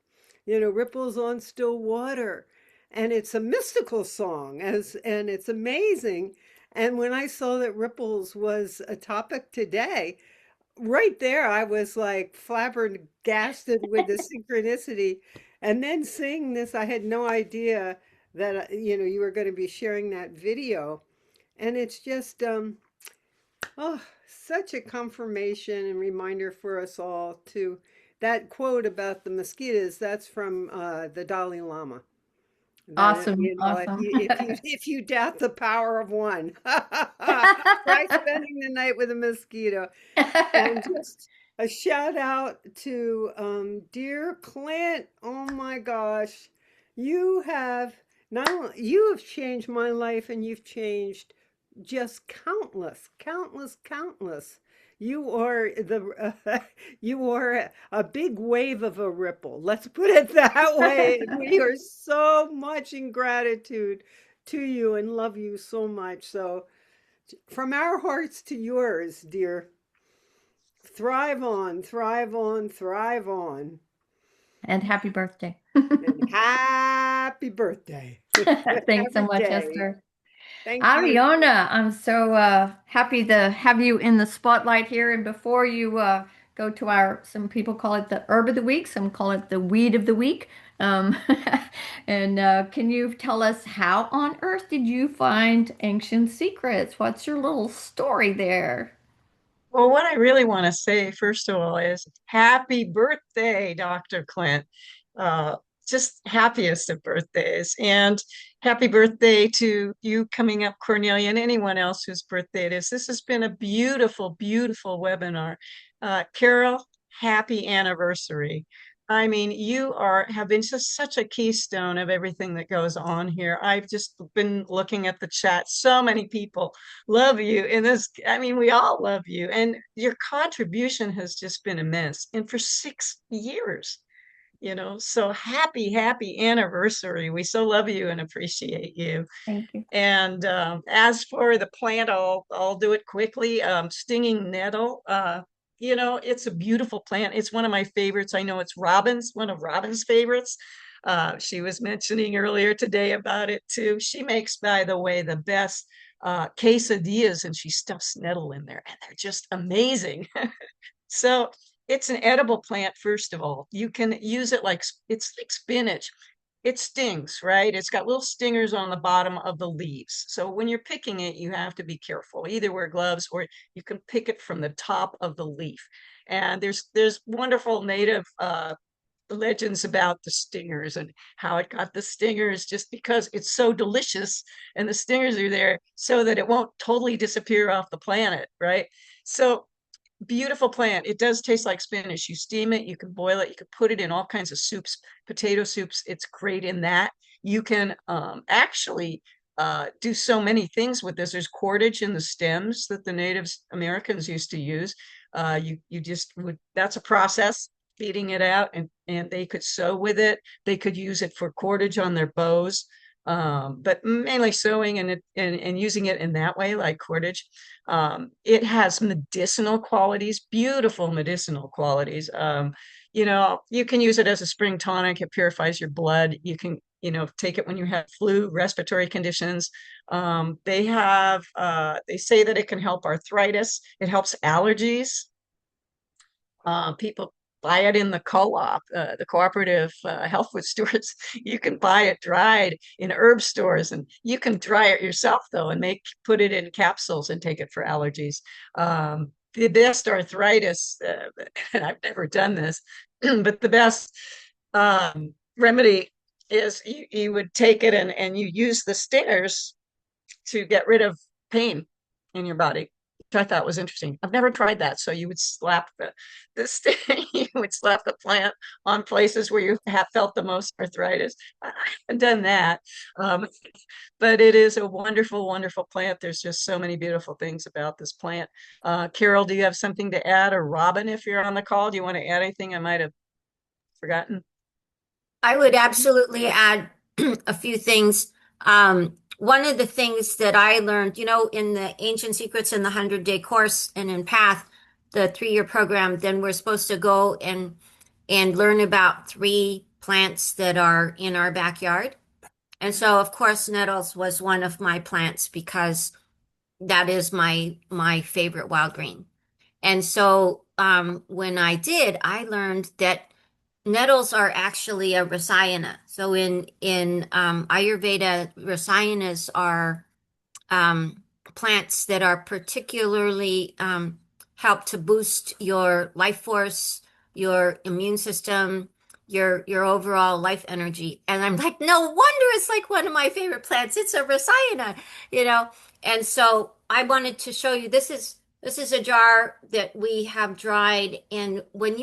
Ripples on Still Water. And it's a mystical song and it's amazing. And when I saw that Ripples was a topic today, right there, I was like flabbergasted with the synchronicity. And then seeing this, I had no idea that, you were going to be sharing that video. And it's just, oh, such a confirmation and reminder for us all to that quote about the mosquitoes. That's from the Dalai Lama. Awesome, awesome. If you doubt the power of one, try spending the night with a mosquito. And just a shout out to dear Clint. Oh my gosh, you have changed my life, and you've changed just countless. You are you are a big wave of a ripple. Let's put it that way. We are so much in gratitude to you and love you so much. So from our hearts to yours, dear. Thrive on, thrive on, thrive on. And happy birthday. And happy birthday. Thanks so much, Esther. Thank you. Ariana, I'm so happy to have you in the spotlight here. And before you go to some people call it the herb of the week, some call it the weed of the week. And can you tell us how on earth did you find Ancient Secrets? What's your little story there? Well, what I really want to say, first of all, is happy birthday, Dr. Clint. Just happiest of birthdays. And happy birthday to you coming up, Cornelia, and anyone else whose birthday it is. This has been a beautiful, beautiful webinar. Carol, happy anniversary. I mean, you have been just such a keystone of everything that goes on here. I've just been looking at the chat. So many people love you in this. I mean, we all love you. And your contribution has just been immense. And for 6 years, so happy anniversary. We so love you and appreciate you. Thank you. And as for the plant, I'll do it quickly. Stinging nettle, it's a beautiful plant. It's one of my favorites. I know it's one of Robin's favorites. She was mentioning earlier today about it too. She makes, by the way, the best quesadillas, and she stuffs nettle in there, and they're just amazing. So it's an edible plant, first of all. You can use it it's like spinach. It stings, right? It's got little stingers on the bottom of the leaves. So when you're picking it, you have to be careful. Either wear gloves or you can pick it from the top of the leaf. And there's wonderful native legends about the stingers and how it got the stingers just because it's so delicious and the stingers are there so that it won't totally disappear off the planet, right? So beautiful plant. It does taste like spinach. You steam it, you can boil it, you can put it in all kinds of soups, potato soups. It's great in that. You can actually do so many things with this. There's cordage in the stems that the Native Americans used to use. You just would, that's a process, feeding it out, and they could sew with it. They could use it for cordage on their bows, but mainly sewing and using it in that way, like cordage. It has medicinal qualities, beautiful medicinal qualities. You can use it as a spring tonic. It purifies your blood. You can, take it when you have flu, respiratory conditions. They say that it can help arthritis. It helps allergies. People buy it in the co-op, the cooperative health food stores. You can buy it dried in herb stores, and you can dry it yourself though, and put it in capsules and take it for allergies. The best arthritis, and I've never done this, but the best remedy is you would take it and you use the stingers to get rid of pain in your body, which I thought was interesting. I've never tried that. So you would slap you would slap the plant on places where you have felt the most arthritis. I haven't done that. But it is a wonderful, wonderful plant. There's just so many beautiful things about this plant. Carol, do you have something to add? Or Robin, if you're on the call, do you want to add anything I might have forgotten? I would absolutely add a few things. One of the things that I learned, in the Ancient Secrets and the 100-day course and in PATH, the 3-year program, then we're supposed to go and learn about 3 plants that are in our backyard. And so, of course, nettles was one of my plants because that is my favorite wild green. And so when I did, I learned that nettles are actually a rasayana. So in Ayurveda, rasayanas are plants that are particularly help to boost your life force, your immune system, your overall life energy. And I'm like, no wonder it's like one of my favorite plants. It's a rasayana, And so I wanted to show you, this is a jar that we have dried. And when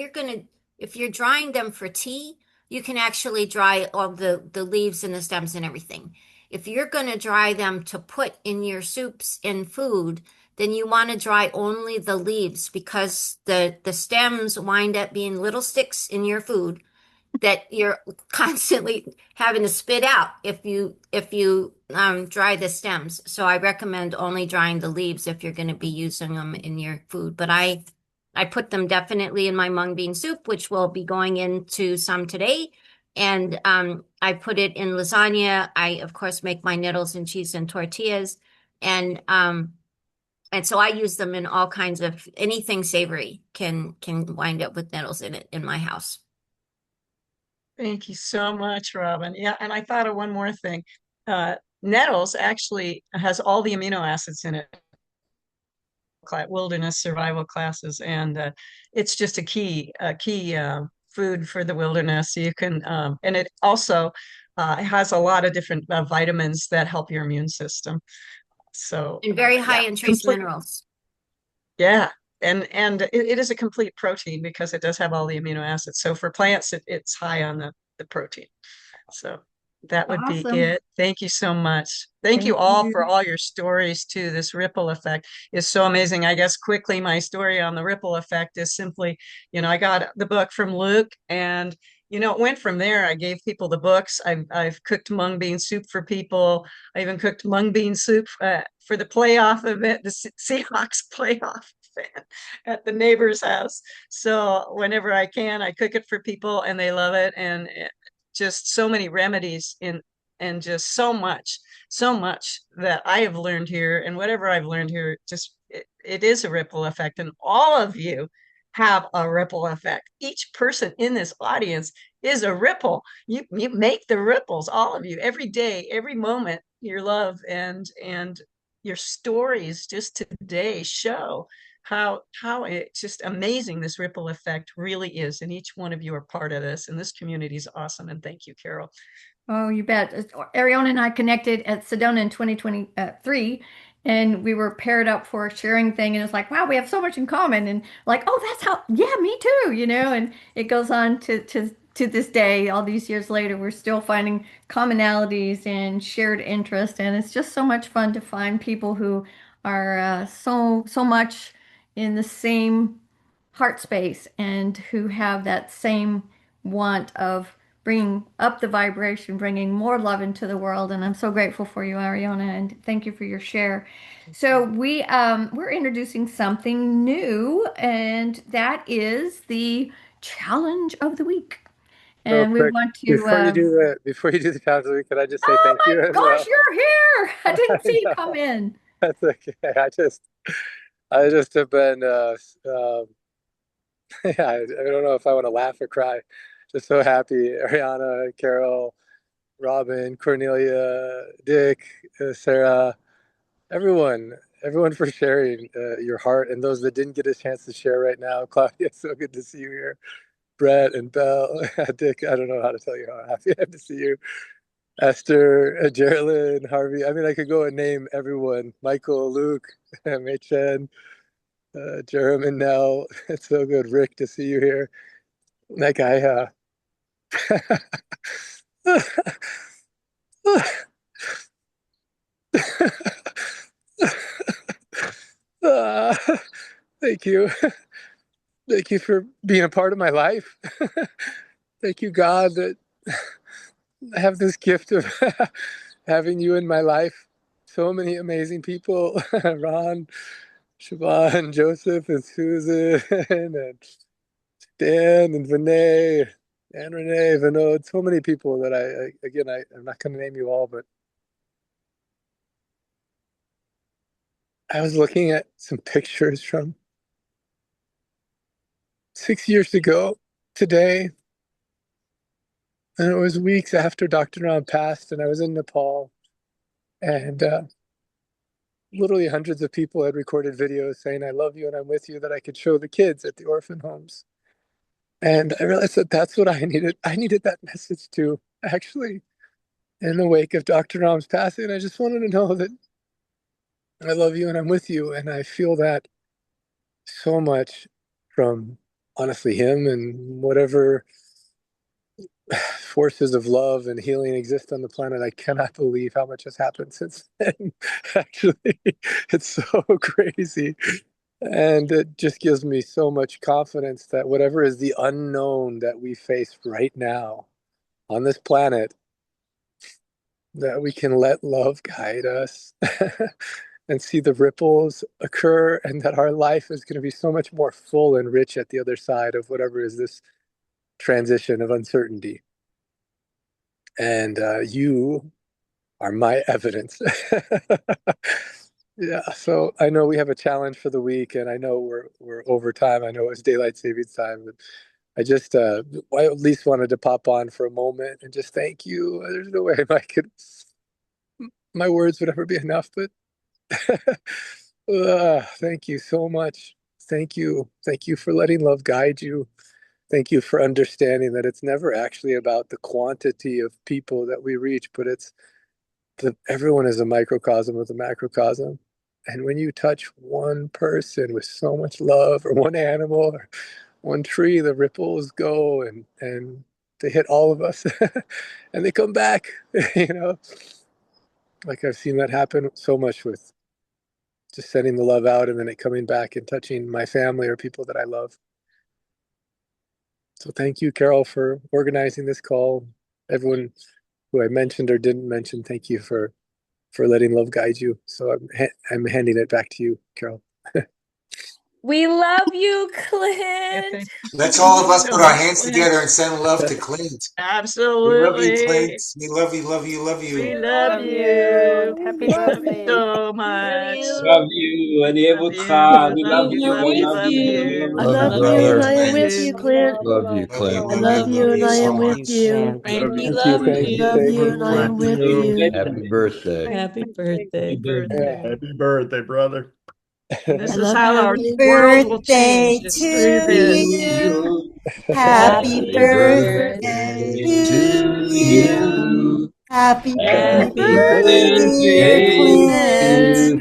if you're drying them for tea, you can actually dry all the leaves and the stems and everything. If you're going to dry them to put in your soups and food, then you want to dry only the leaves, because the stems wind up being little sticks in your food that you're constantly having to spit out if you dry the stems. So I recommend only drying the leaves if you're going to be using them in your food. But I put them definitely in my mung bean soup, which will be going into some today. And I put it in lasagna. I, of course, make my nettles and cheese and tortillas. And so I use them in all kinds of, anything savory can wind up with nettles in it in my house. Thank you so much, Robin. Yeah, and I thought of one more thing. Nettles actually has all the amino acids in it. Wilderness survival classes, and it's just a key food for the wilderness. You can and it also has a lot of different vitamins that help your immune system. So and very high in trace minerals. Yeah, and it is a complete protein because it does have all the amino acids. So for plants, it's high on the protein. So that would be it. Thank you so much. Thank you all for all your stories too. This ripple effect is so amazing. I guess quickly, my story on the ripple effect is simply, I got the book from Luke, and it went from there. I gave people the books. I've cooked mung bean soup for people. I even cooked mung bean soup for the playoff event, the Seahawks playoff event at the neighbor's house. So whenever I can, I cook it for people, and they love it. And just so many remedies and just so much that I have learned here, and whatever I've learned here, just it is a ripple effect, and all of you have a ripple effect. Each person in this audience is a ripple. You make the ripples, all of you, every day, every moment. Your love and your stories just today show how it's just amazing this ripple effect really is. And each one of you are part of this. And this community is awesome. And thank you, Carol. Oh, you bet. Ariana and I connected at Sedona in 2023, and we were paired up for a sharing thing. And it's like, wow, we have so much in common. And like, oh, that's how, yeah, me too, and it goes on to this day, all these years later, we're still finding commonalities and shared interest. And it's just so much fun to find people who are so much in the same heart space and who have that same want of bringing up the vibration, bringing more love into the world. And I'm so grateful for you, Ariana, and thank you for your share. So we're introducing something new, and that is the challenge of the week. And we quick, want to before you do the challenge of the week, can I just say oh thank you my as gosh, well? you're here! I didn't see you know. come in. That's okay. I just have been yeah, I don't know if I want to laugh or cry. Just so happy. Ariana, Carol, Robin, Cornelia, Dick, Sarah, everyone for sharing your heart, and those that didn't get a chance to share right now. Claudia, so good to see you here. Brett and Belle, Dick, I don't know how to tell you how happy I am to see you. Esther, Geraldine, Harvey. I mean, I could go and name everyone. Michael, Luke, Mei Chen, Jerem and Nell. It's so good. Rick, to see you here. That guy, thank you. Thank you for being a part of my life. Thank you, God, that I have this gift of having you in my life. So many amazing people. Ron, Siobhan, Joseph, and Susan, and Dan, and Vinay, and Renee, Vinod. So many people that I'm not going to name you all, but I was looking at some pictures from 6 years ago today, and it was weeks after Dr. Ram passed, and I was in Nepal, and literally hundreds of people had recorded videos saying, I love you and I'm with you, that I could show the kids at the orphan homes. And I realized that that's what I needed. I needed that message too, actually, in the wake of Dr. Ram's passing. I just wanted to know that I love you and I'm with you. And I feel that so much from, honestly, him and whatever forces of love and healing exist on the planet. I cannot believe how much has happened since then. Actually, it's so crazy. And it just gives me so much confidence that whatever is the unknown that we face right now on this planet, that we can let love guide us and see the ripples occur, and that our life is going to be so much more full and rich at the other side of whatever is this transition of uncertainty. And you are my evidence. Yeah, so I know we have a challenge for the week, and I know we're over time. I know it's daylight savings time, but I just I at least wanted to pop on for a moment and just thank you. There's no way my words would ever be enough, but thank you so much. Thank you for letting love guide you. Thank you for understanding that it's never actually about the quantity of people that we reach, but it's everyone is a microcosm of the macrocosm. And when you touch one person with so much love, or one animal, or one tree, the ripples go and they hit all of us and they come back, Like I've seen that happen so much with just sending the love out and then it coming back and touching my family or people that I love. So thank you, Carol, for organizing this call. Everyone who I mentioned or didn't mention, thank you for letting love guide you. So I'm handing it back to you, Carol. We love you, Clint. Let's all of us put our hands together and send love to Clint. Absolutely. We love you, Clint. We love you, love you, love you. We love you. Happy Love birthday. you so much. Love you, and Evutra. We love you. I love you. Love you, love you, brother. and I am with you, Clint. Love you, Clint. I love you, and I am with you. Clint, we Love love you. you, and I am with you. Happy birthday. Happy birthday. Happy birthday. Happy birthday, brother. This is how our world will change. It's through this. Happy birthday to you. Happy birthday, dear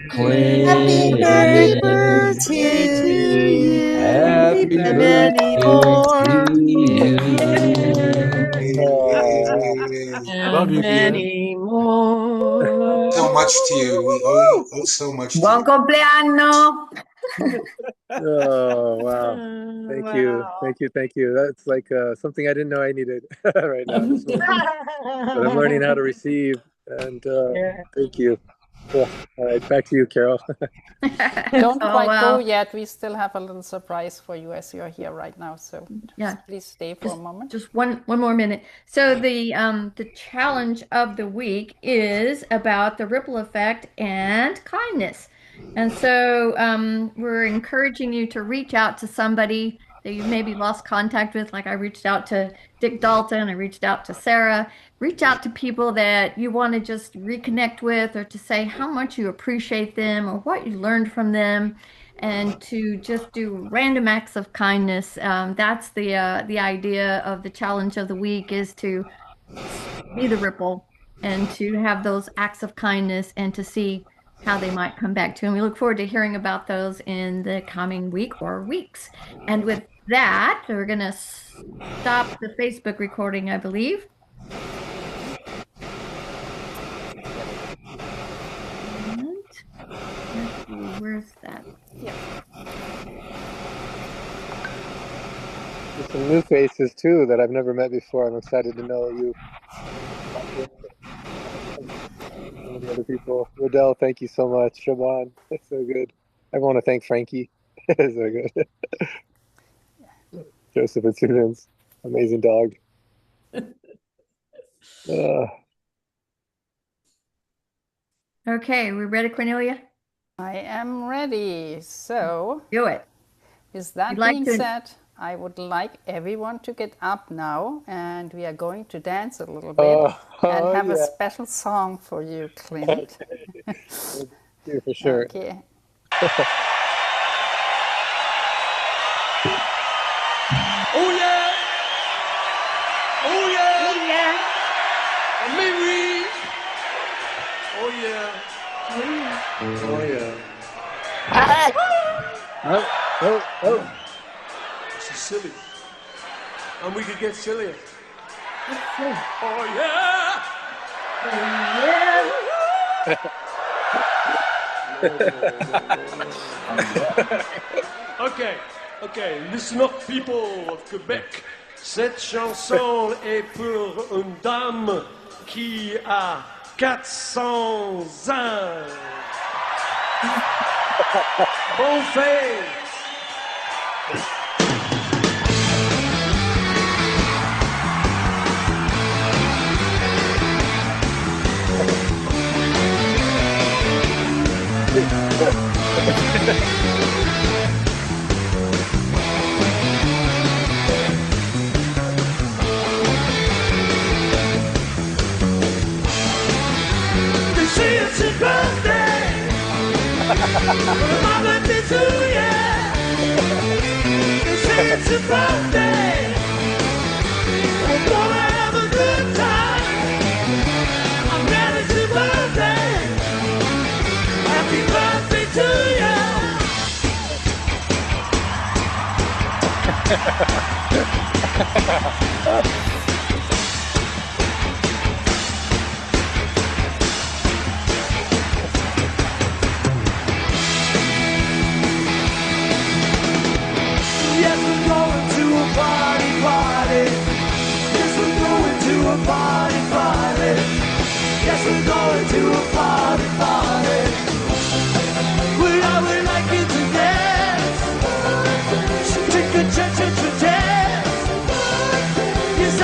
Clint. Happy birthday to you. Happy birthday to And Love you, Clint. many more. So much to you. We owe so much to Buon you. compleanno. Oh, wow. Thank you. Thank you. That's like something I didn't know I needed right now. This moment. But I'm learning how to receive. And thank you. Cool. All right, back to you, Carol. Don't quite wow. go yet. We still have a little surprise for you as you're here right now. So Yeah. please stay for a moment. Just one more minute. So the challenge of the week is about the ripple effect and kindness. And so we're encouraging you to reach out to somebody that you maybe lost contact with. Like I reached out to Dick Dalton, I reached out to Sarah. Reach out to people that you want to just reconnect with, or to say how much you appreciate them or what you learned from them, and to just do random acts of kindness. That's the idea of the challenge of the week, is to be the ripple and to have those acts of kindness and to see how they might come back to. And we look forward to hearing about those in the coming week or weeks. And with that, we're going to stop the Facebook recording, I believe. And where's that? Yeah. There's some new faces too that I've never met before. I'm excited to know you. Some of the other people. Rodell, thank you so much. Shaban, that's so good. I want to thank Frankie. It's so good. Joseph and Students, amazing dog. Okay, we ready, Cornelia? I am ready. So do it. With that being said, I would like everyone to get up now, and we are going to dance a little bit and have a special song for you, Clint. Yeah, for sure. Okay. Oh yeah! Oh yeah! Oh yeah! Memories! Oh yeah! Oh yeah. Oh. This is silly. And we could get sillier. Oh yeah! Ok, listen up people of Québec. Cette chanson est pour une dame qui a 400 ans. Bonne fête! They say it's your birthday. My birthday too, yeah. They say it's your birthday. We're gonna have a good time. I'm glad it's your birthday. Happy birthday to you. Yes, we're going to a party. Yes, we're going to a party. Yes, we're going to a party. I would like you to dance. So take a chance to dance. Yes, I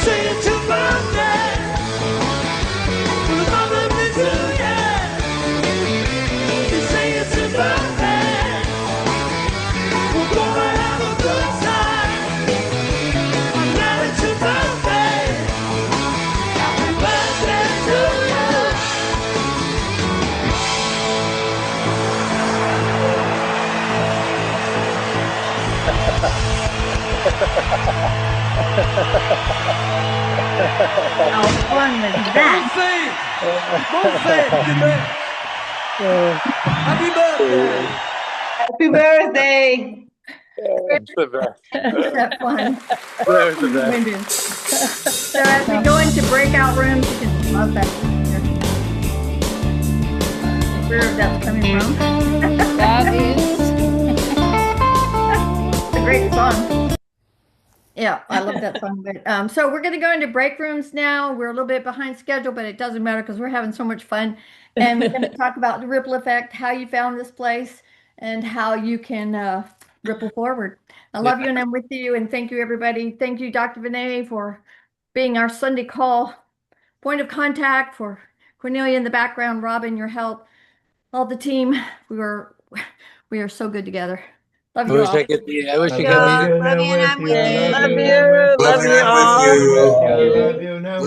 say it's your birthday. Well, my birthday too, yeah. You say it's your birthday. We're gonna have a good time. I'm glad it's your birthday. Happy birthday to you. How fun was that? Happy birthday. Happy birthday. It's the best. Was that fun? That was the best. Winded. So as we go into breakout rooms, you can love that. Where that's coming from. That is. It's a great song. Yeah, I love that song. But, so we're going to go into break rooms now. We're a little bit behind schedule, but it doesn't matter because we're having so much fun. And we're going to talk about the ripple effect, how you found this place, and how you can ripple forward. I love you, and I'm with you. And thank you, everybody. Thank you, Dr. Vinay, for being our Sunday call point of contact, for Cornelia in the background, Robin, your help, all the team. We are so good together. Love I you wish all. I could be. I wish I could Love be. you, there. and I'm with you. Love you. Love you, and I'm with you. Love you, and I'm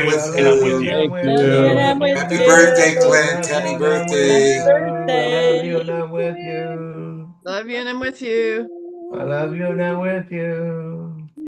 with And I'm with you. you. And I'm with Happy you. birthday, Clint. Happy birthday. Birthday. And I'm with you. Love you and I'm with you. I love you and I'm with you.